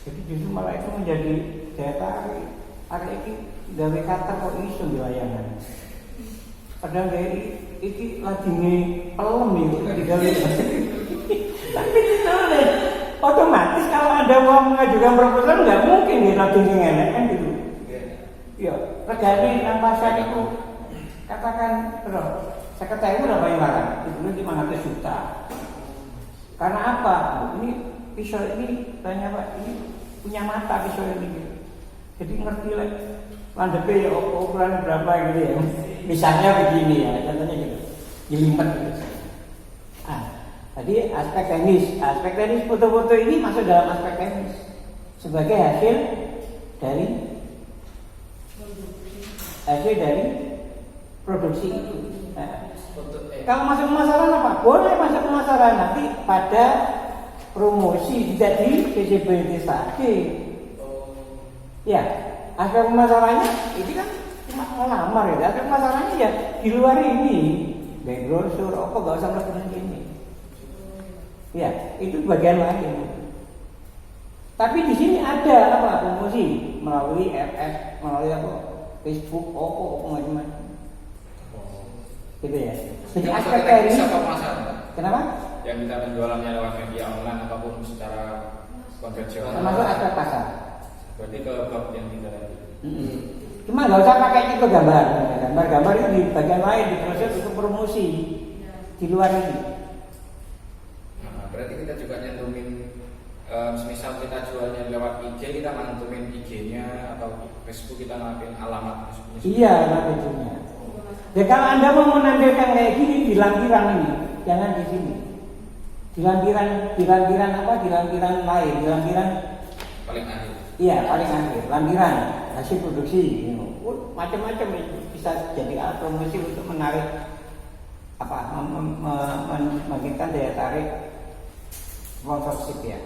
S3: Jadi justru malah itu menjadi daya tarik. Ada ini gawe kata kok iso di layangan. Padahal dari iki lagi pelem itu digawe. Tapi ditulis. Otomatis kalau ada mau mengajukan proposal nggak mungkin kita tinggi enak kan gitu. Iya, regane nang pasar itu katakan berapa? 50.000 berapa yang larang? Itu 500 juta. Karena apa? Ini pisau ini tanya Pak, ini punya mata pisau ini. Jadi ngerti lah landepe ya ukuran berapa gitu ya. Misalnya begini ya, contohnya gitu. Dilipat gitu. Tadi aspek teknis foto-foto ini masuk dalam aspek teknis sebagai hasil dari produksi itu. Kalau masuk pemasaran apa? Boleh masuk pemasaran nanti pada promosi tidak di visibility tadi. Ya, aspek pemasarannya itu kan cuma ngelamar ya. Aspek pemasarannya ya di luar ini, background sur apa gak usah melakukan ini. Ya, itu bagian lain. Tapi di sini ada apa? Promosi melalui RS, melalui apa? Facebook, macam-macam. Gitu ya. Jadi aspek teknis. Kenapa?
S2: Yang kita penjualannya lewat media online ataupun secara konvensional.
S3: Termasuk aspek pasar.
S2: Berarti ke bab yang kita tadi.
S3: Cuma nggak usah pakai itu gambar. Gambar itu di bagian lain diproses untuk promosi di luar ini.
S2: Nah, berarti kita juga nyantumin. Misal kita jualnya lewat IG, kita menentuin IG-nya atau Facebook kita ngelakuin alamat Facebooknya.
S3: Iya, alamatnya. Ya kalau Anda mau menampilkan kayak gini di lampiran ini, jangan di sini. Di lampiran apa? Di lampiran lain, di lampiran
S2: paling akhir.
S3: Iya, paling akhir. Lampiran hasil produksi, macam-macam itu bisa jadi alat promosi untuk menarik apa? Membangkitkan daya tarik sponsorship ya.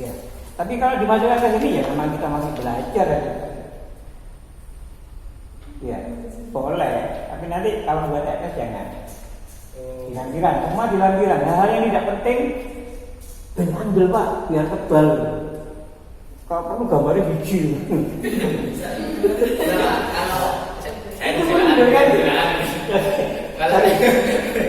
S3: Ya. Tapi kalau dimasukkan ke sini ya memang kita masih belajar. Ya, boleh. Tapi nanti kalau buat FS jangan. Dilampiran, semua dilampiran. Hal-hal yang tidak penting ben ambil Pak, biar tebal. Kalau perlu gambarnya biji.
S4: Kalau
S3: Itu menunjukkan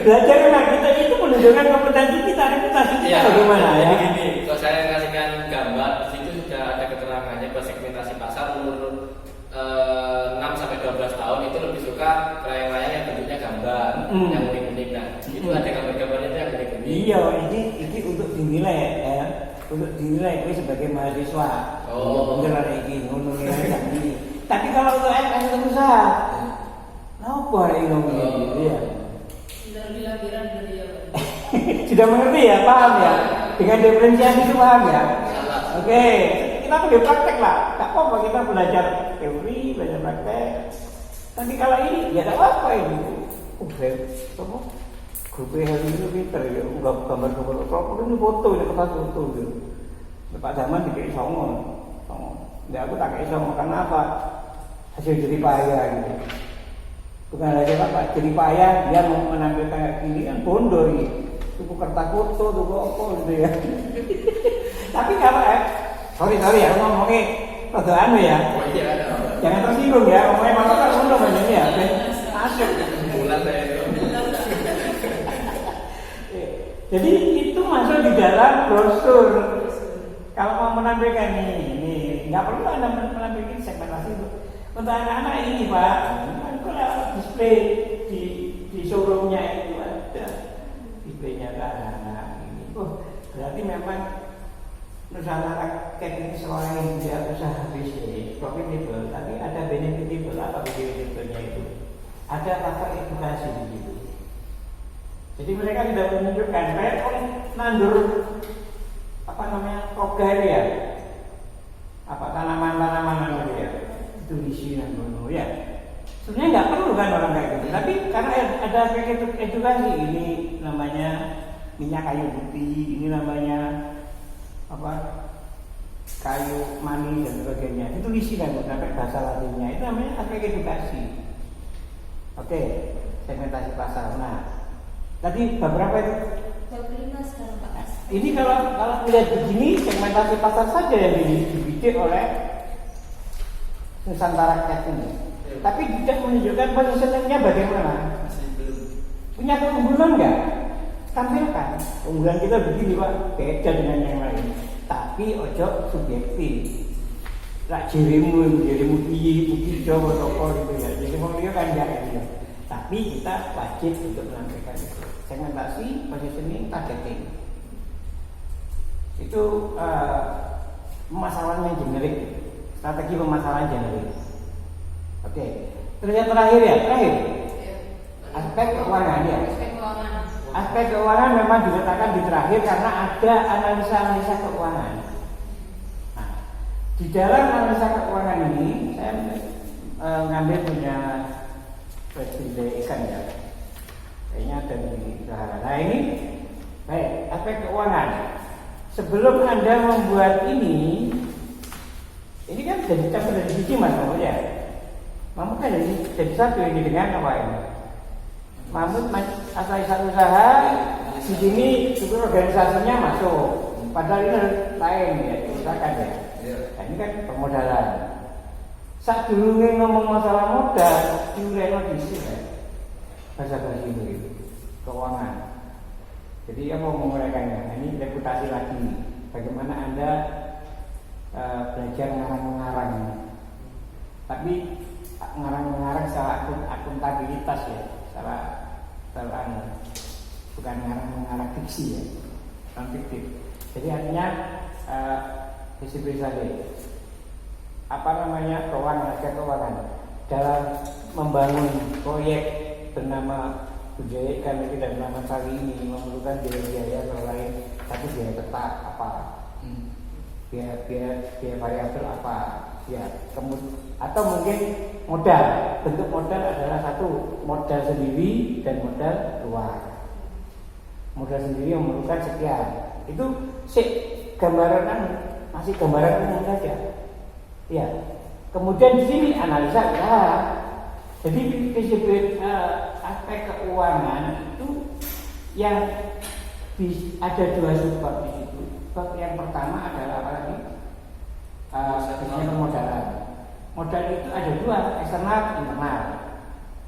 S3: belajar memang kita itu menunjukkan kompetensi kita, reputasi kita bagaimana ya.
S4: Jadi gini, kalau saya ngasihkan gambar, di situ sudah ada keterangannya bahwa segmentasi pasar umur 6 sampai 12 tahun itu lebih suka layang-layang yang bentuknya gambar, yang unik-unik. Nah, itu ada gambar-gambarnya itu yang unik-unik.
S3: Iya, ini untuk dinilai ya. Untuk dinilai itu sebagai mahasiswa.
S4: Oh.
S3: Bener ada ini, ngono ini. Tapi kalau untuk FS itu usaha, apa ini ngomongin ya? Sudah mengerti ya, paham ya? Dengan diferensiasi itu paham ya? Oke, kita perlu praktek lah. Tak apa kita belajar teori, belajar praktek. Tapi kalau ini ya tak apa ini. Udah, apa? Grup hari ini pinter ya, gambar-gambar. Kalau ini foto, ini kertas foto gitu. Pak Zaman dikira songo. Nah, aku tak kayak songo karena apa? Hasil jerih payah gitu. Bukan hasil apa, jerih payah dia mau menampilkan kayak gini kan bondo gitu. Tuku kertas foto, tuku apa gitu ya. Tapi kalau sorry ya ngomongnya rada anu ya. Jangan tersinggung ya, ngomongnya mama kan ngono banyak ya. Masuk
S4: bulan saya itu.
S3: Jadi itu masuk di dalam brosur. Kalau mau menampilkan ini nggak perlu Anda menampilkan segmentasi itu. Untuk anak-anak ini Pak, kalau display di showroomnya itu ada displaynya anak-anak ini. Oh, berarti memang Nusantara Teknik selain dia usaha bisnis profitable, tapi ada benefitable. Apa benefitable-nya itu? Ada faktor edukasi di situ. Jadi mereka tidak menunjukkan kayak nandur apa namanya program ya, apa tanaman-tanaman gitu ya, itu diisi nandur ya. Sebenarnya nggak perlu kan orang kayak gitu, tapi karena ada aspek edukasi, ini namanya minyak kayu putih, ini namanya apa kayu manis dan sebagainya, itu diisi kan sampai bahasa latinnya, itu namanya aspek edukasi. Oke, segmentasi pasar. Nah, tadi beberapa itu.
S1: Sekarang Pak.
S3: Ini kalau melihat begini segmentasi pasar saja yang dibidik oleh Nusantara Cat ini. Tapi tidak menunjukkan positioningnya bagaimana. Punya keunggulan nggak? Tampilkan. Keunggulan kita begini Pak, beda dengan yang lain. Tapi ojo subjektif. Lah jirimu piye coba toko gitu ya. Jadi mau kan enggak gitu. Tapi kita wajib untuk menampilkan itu. Segmentasi, positioning, targeting. Itu pemasaran yang generik, strategi pemasaran generik. Oke. Terus yang terakhir aspek keuangan ya. Aspek keuangan memang diletakkan di terakhir karena ada analisa keuangan. Nah, di dalam analisa keuangan ini saya ngambil punya presiden ikan ya. Kayaknya ada di Sahara. Nah ini baik aspek keuangan. Sebelum Anda membuat ini kan sudah dicampur dari sisi Mas Mahmud ya. Mahmud kan jadi satu ini dengan apa ini? Mahmud asal usaha di sini struktur organisasinya masuk. Padahal ini lain ya, diusahakan ya. Nah, ini kan permodalan. Saat dulu ngomong masalah modal, diuraikan di sini ya. Bahasa ini keuangan. Jadi apa mau menguraikannya? Ini reputasi lagi. Bagaimana Anda belajar ngarang-ngarang. Tapi ngarang-ngarang secara akuntabilitas ya, secara bukan ngarang-ngarang fiksi ya, bukan fiktif. Jadi artinya disiplin saja. Apa namanya keuangan dalam membangun proyek bernama budaya ikan ini dan nama kali ini memerlukan biaya lain, tapi biaya tetap apa, biaya variabel apa, ya atau mungkin modal. Bentuk modal adalah satu modal sendiri dan modal luar. Modal sendiri memerlukan sekian, Itu gambaran masih gambaran umum saja. Ya. Kemudian di sini analisa usaha. Jadi aspek keuangan itu yang ada dua subbab di situ. Bab yang pertama adalah apa lagi? Permodalan. Modal itu ada dua, eksternal, internal.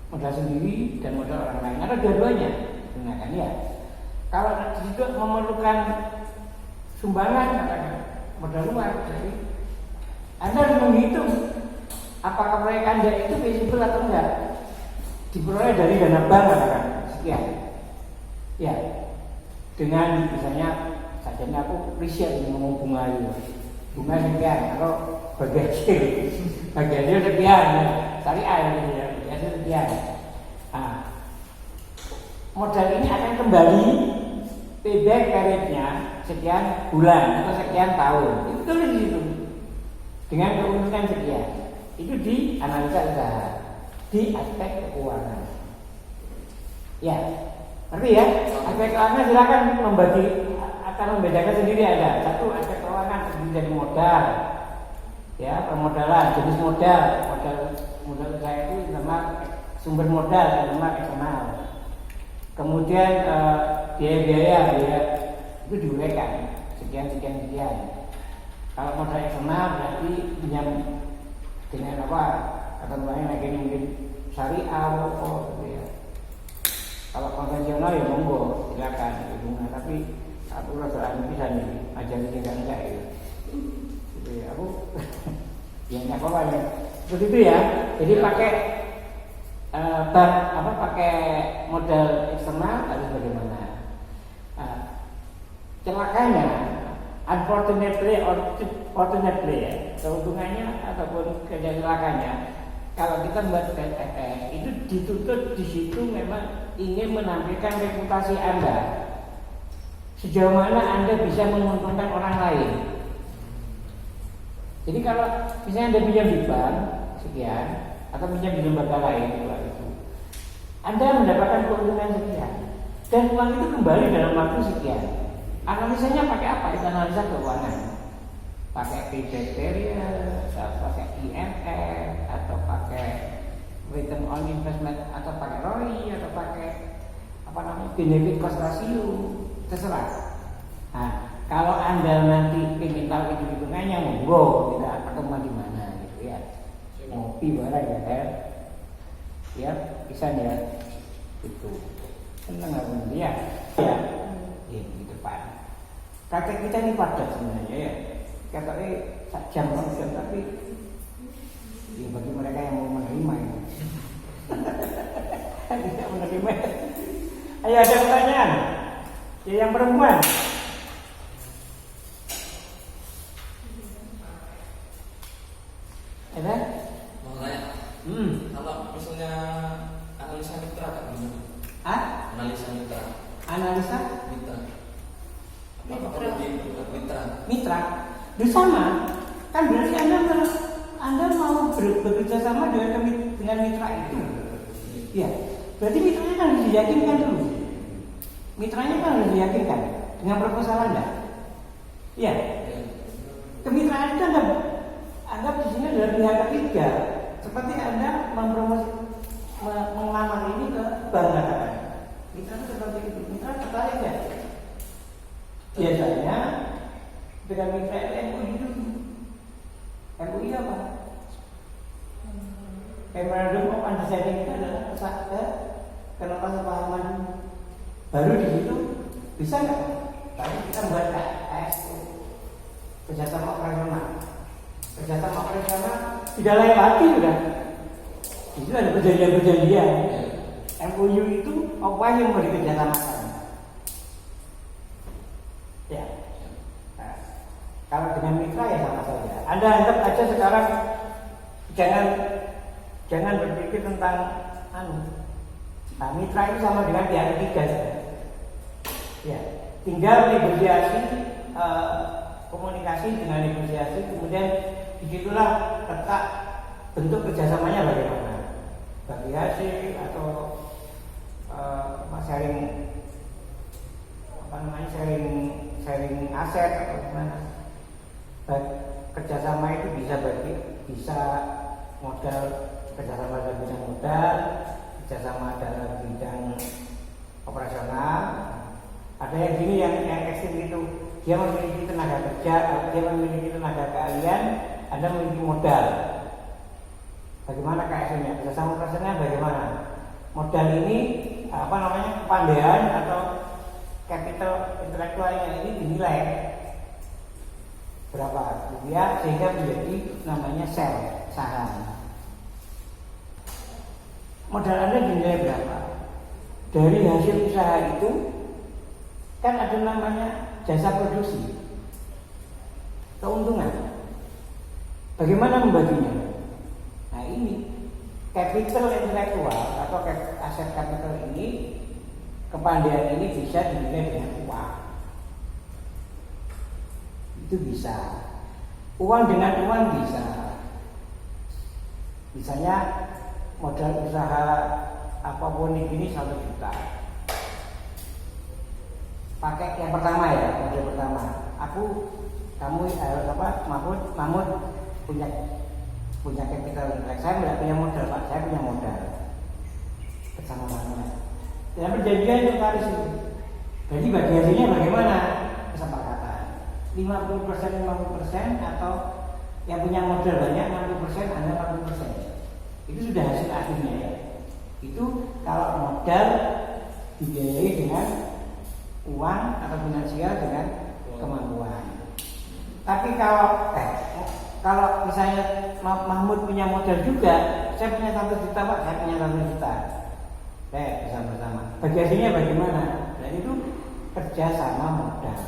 S3: Modal sendiri dan modal orang lain. Ada dua-duanya, gunakan ya. Kalau di situ memerlukan sumbangan, modal luar. Jadi Anda harus menghitung apakah proyek Anda itu visible atau enggak. Diperoleh dari dana bank kan? Sekian. Ya. Dengan misalnya sajanya aku riset ngomong bunga itu. Bunga sekian, kalau bagian bagiannya sekian, syariah gitu ya, bagiannya sekian. Nah, modal ini akan kembali payback periodnya sekian bulan atau sekian tahun. Itu tulis di situ. Dengan keuntungan sekian. Itu di analisa usaha, di aspek keuangan. Ya, ngerti ya? Aspek keuangan silakan akan membedakan sendiri ada. Satu aspek keuangan terdiri dari modal, ya permodalan, jenis modal saya itu nama sumber modal, nama eksternal. Kemudian biaya itu diuraikan sekian. Kalau modal eksternal berarti pinjam dengan apa? Atau lagi mungkin syariah, gitu ya. Kalau konvensional ya monggo silakan bunga, tapi aku rasa bisa nih ajarin enggak ya. Gitu ya, aku ya enggak apa-apa ya. Seperti itu ya. Jadi pakai pakai modal eksternal harus bagaimana? Celakanya, unfortunately or fortunately ya, keuntungannya ataupun celakanya, kalau kita membuat PTS itu dituntut di situ memang ingin menampilkan reputasi Anda. Sejauh mana Anda bisa menguntungkan orang lain. Jadi kalau misalnya Anda pinjam di bank sekian atau pinjam di lembaga lain itu, Anda mendapatkan keuntungan sekian dan uang itu kembali dalam waktu sekian. Analisanya pakai apa? Itu analisa keuangan. Pakai payback period, atau pakai IMF, atau pakai return on investment, atau pakai ROI, atau pakai benefit cost ratio, terserah. Nah, kalau Anda nanti ingin tahu hitungannya, monggo kita pertemuan di mana gitu ya. Ngopi bareng ya kan? Ya, bisa ya. Itu senang aku dia. Ya, di depan. Kakek kita ini padat sebenarnya ya. Kakeknya jam tapi ya bagi mereka yang mau menerima ya. Tidak menerima. Ayo ada pertanyaan. Ya, yang perempuan. Ada?
S5: Mau tanya? Kalau misalnya analisa mitra kan? Analisa mitra.
S3: Analisa
S5: Mitra. Apa lebih mitra?
S3: mitra. Bersama. Kan berarti Anda mau bekerja sama dengan mitra itu. Ya. Berarti mitranya kan harus diyakinkan dulu. Mitranya kan harus diyakinkan dengan proposal Anda. Ya. Kemitraan itu Anda anggap di sini adalah pihak ketiga. Seperti Anda mengelamar ini ke bank katakan. Mitra itu seperti itu. Mitra tertarik ya. Biasanya dengan mitra MUI dulu. MUI apa? Memorandum of Understanding itu adalah kenapa sepahaman baru di situ bisa nggak? Tadi kita buat KSO, kerjasama operasional. Kerjasama operasional tidak lain lagi sudah. Di situ ada perjanjian-perjanjian. MOU itu apa yang mau dikerjasamakan? Ya. Nah, kalau dengan mitra ya sama saja. Anda anggap aja sekarang jangan berpikir tentang mitra itu sama dengan pihak ketiga. Ya, tinggal negosiasi, komunikasi dengan negosiasi, kemudian disitulah letak bentuk kerjasamanya bagaimana, bagi hasil atau sharing sharing aset atau gimana. Kerjasama itu bisa modal, kerjasama dalam bidang modal, kerjasama dalam bidang operasional. Ada yang gini yang ekstrim itu, dia memiliki tenaga kerja, dia memiliki tenaga keahlian, Anda memiliki modal. Bagaimana KSM-nya? Kerjasama operasionalnya bagaimana? Modal ini kepandaian atau capital intelektualnya ini dinilai berapa rupiah sehingga menjadi namanya saham. Modal Anda dinilai berapa? Dari hasil usaha itu kan ada namanya jasa produksi, keuntungan. Bagaimana membaginya? Nah ini capital intelektual atau aset capital ini, kepandaian ini bisa dinilai dengan uang. Itu bisa. Uang dengan uang bisa. Misalnya modal usaha apapun ini 1 juta. Pakai yang pertama ya, modal pertama. Mahmud punya capital intelek. Saya tidak punya modal, Pak. Saya punya modal. Bersama Mahmud. Dan perjanjian itu harus itu. Jadi bagi hasilnya bagaimana? Kesepakatan. 50% atau yang punya modal banyak 60%, Anda 40%. Itu sudah hasil akhirnya ya. Itu kalau modal dibiayai dengan uang atau finansial dengan kemampuan. Tapi kalau misalnya Mahmud punya modal juga, saya punya 1 juta Pak, saya punya 1 juta. Bersama-sama. Bagi hasilnya bagaimana? Dan itu kerja sama modal.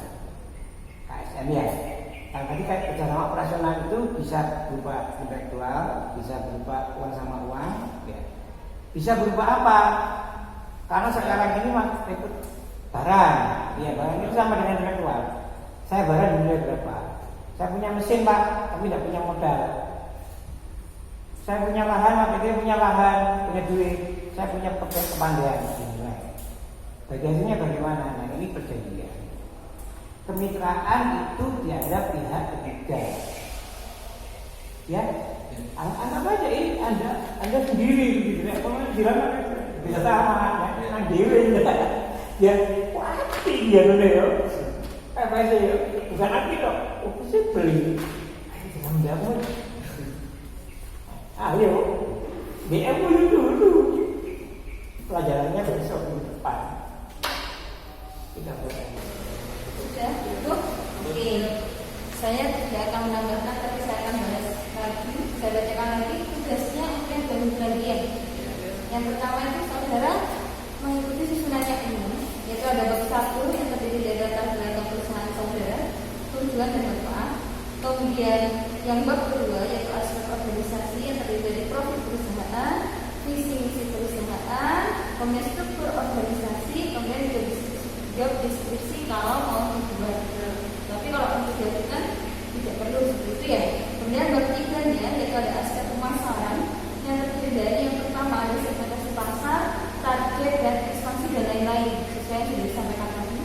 S3: KSM ya. Nah, tadi kerja sama operasional itu bisa berupa intelektual, bisa berupa uang sama uang, ya. Bisa berupa apa? Karena sekarang ini ikut barang, ya barang itu sama dengan intelektual. Saya barang dinilai berapa? Saya punya mesin Pak, tapi tidak punya modal. Saya punya lahan, Pak, dia punya lahan, punya duit. Saya punya kepandaian dinilai. Bagi hasilnya bagaimana? Nah ini perjanjian. Kemitraan itu dianggap pihak ketiga. Ya, anggap aja ini Anda sendiri gitu ya. Kalau bisa sama, nang dewe ya. Pasti dia dulu ya. Apa sih? Bukan aku kok. Aku sih beli. Jangan dapat. Ayo, BM dulu. Pelajarannya besok di depan. Kita boleh.
S1: Sudah cukup? Oke. Saya tidak akan menambahkan, tapi saya akan bahas lagi. Saya bacakan lagi tugasnya mungkin dari bagian. Yang pertama itu saudara mengikuti susunannya ini, yaitu ada bab 1 yang terdiri dari latar belakang perusahaan saudara, tujuan dan manfaat. Kemudian yang bab kedua yaitu aspek organisasi yang terdiri dari profil perusahaan, visi misi perusahaan, kemudian struktur organisasi, kemudian job deskripsi kalau mau dibuat. Tapi kalau untuk dilakukan tidak perlu seperti itu ya. Kemudian bab 3-nya yaitu ada aspek pemasaran yang terdiri dari yang pertama ada segmentasi pasar, target dan ekspansi dan lain-lain sesuai yang sudah disampaikan tadi.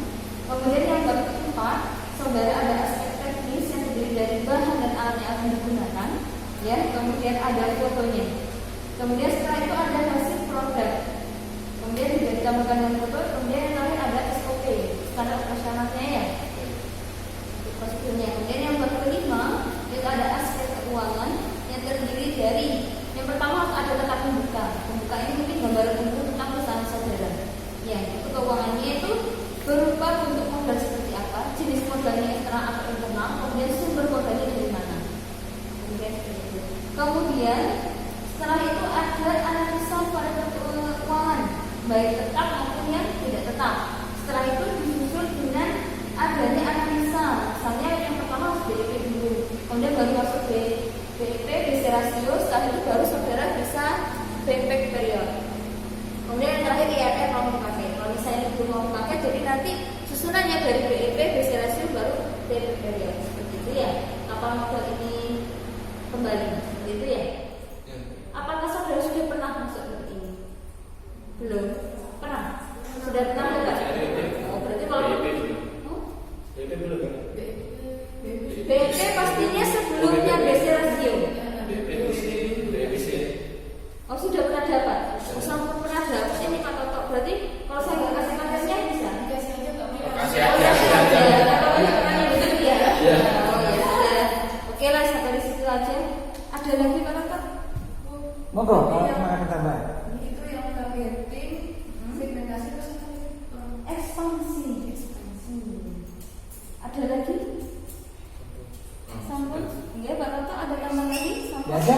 S1: Kemudian yang bab 4, saudara ada aspek teknis yang terdiri dari bahan dan alat yang akan digunakan, ya. Kemudian ada fotonya. Kemudian setelah itu ada hasil produk. Kemudian juga ditambahkan dengan foto. Kemudian yang terakhir ada SOP, standar operasionalnya ya. Prosedurnya. Kemudian yang bab kelima itu ada aspek keuangan yang terdiri dari yang pertama ada letak pembuka. Pembuka ini mungkin gambaran umum tentang perusahaan saudara. Ya, itu keuangannya itu berupa bentuk modal seperti apa, jenis modalnya eksternal atau internal, kemudian sumber modalnya dari mana. Kemudian setelah itu ada analisa variabel keuangan, baik tetap maupun yang tidak tetap. Setelah itu disusul dengan adanya analisa, misalnya yang pertama harus BEP dulu, kemudian baru masuk BEP, BC rasio, setelah itu baru saudara bisa payback period. Kemudian yang terakhir IRR mau dipakai. Kalau misalnya belum mau dipakai, jadi nanti susunannya dari BEP, BC rasio baru payback period. Seperti itu ya. Kapal modal ini kembali, seperti itu ya. Apakah saudara sudah pernah masuk seperti ini? Belum? Pernah? Sudah pernah enggak? Oh, berarti kalau
S2: BEP belum.
S1: BT pastinya sebelumnya basic ratio.
S2: DBC.
S1: Oh sudah pernah dapat? Sampai pernah dapat ini Pak Toto. Berarti kalau saya nggak kasih materinya bisa?
S2: Kasih
S1: Oh,
S2: aja.
S1: ya, kalau hitungannya begitu ya.
S2: Iya.
S1: Oh ya sudah. Oke lah sampai di situ aja. Ada lagi Pak Toto?
S3: Monggo, kalau semangat tambah.
S6: Itu yang targeting segmentasi terus
S1: Ekspansi. Ada lagi? Sampun? Enggak Pak Toto ada tambahan lagi? Sampun?
S3: Ya, ada.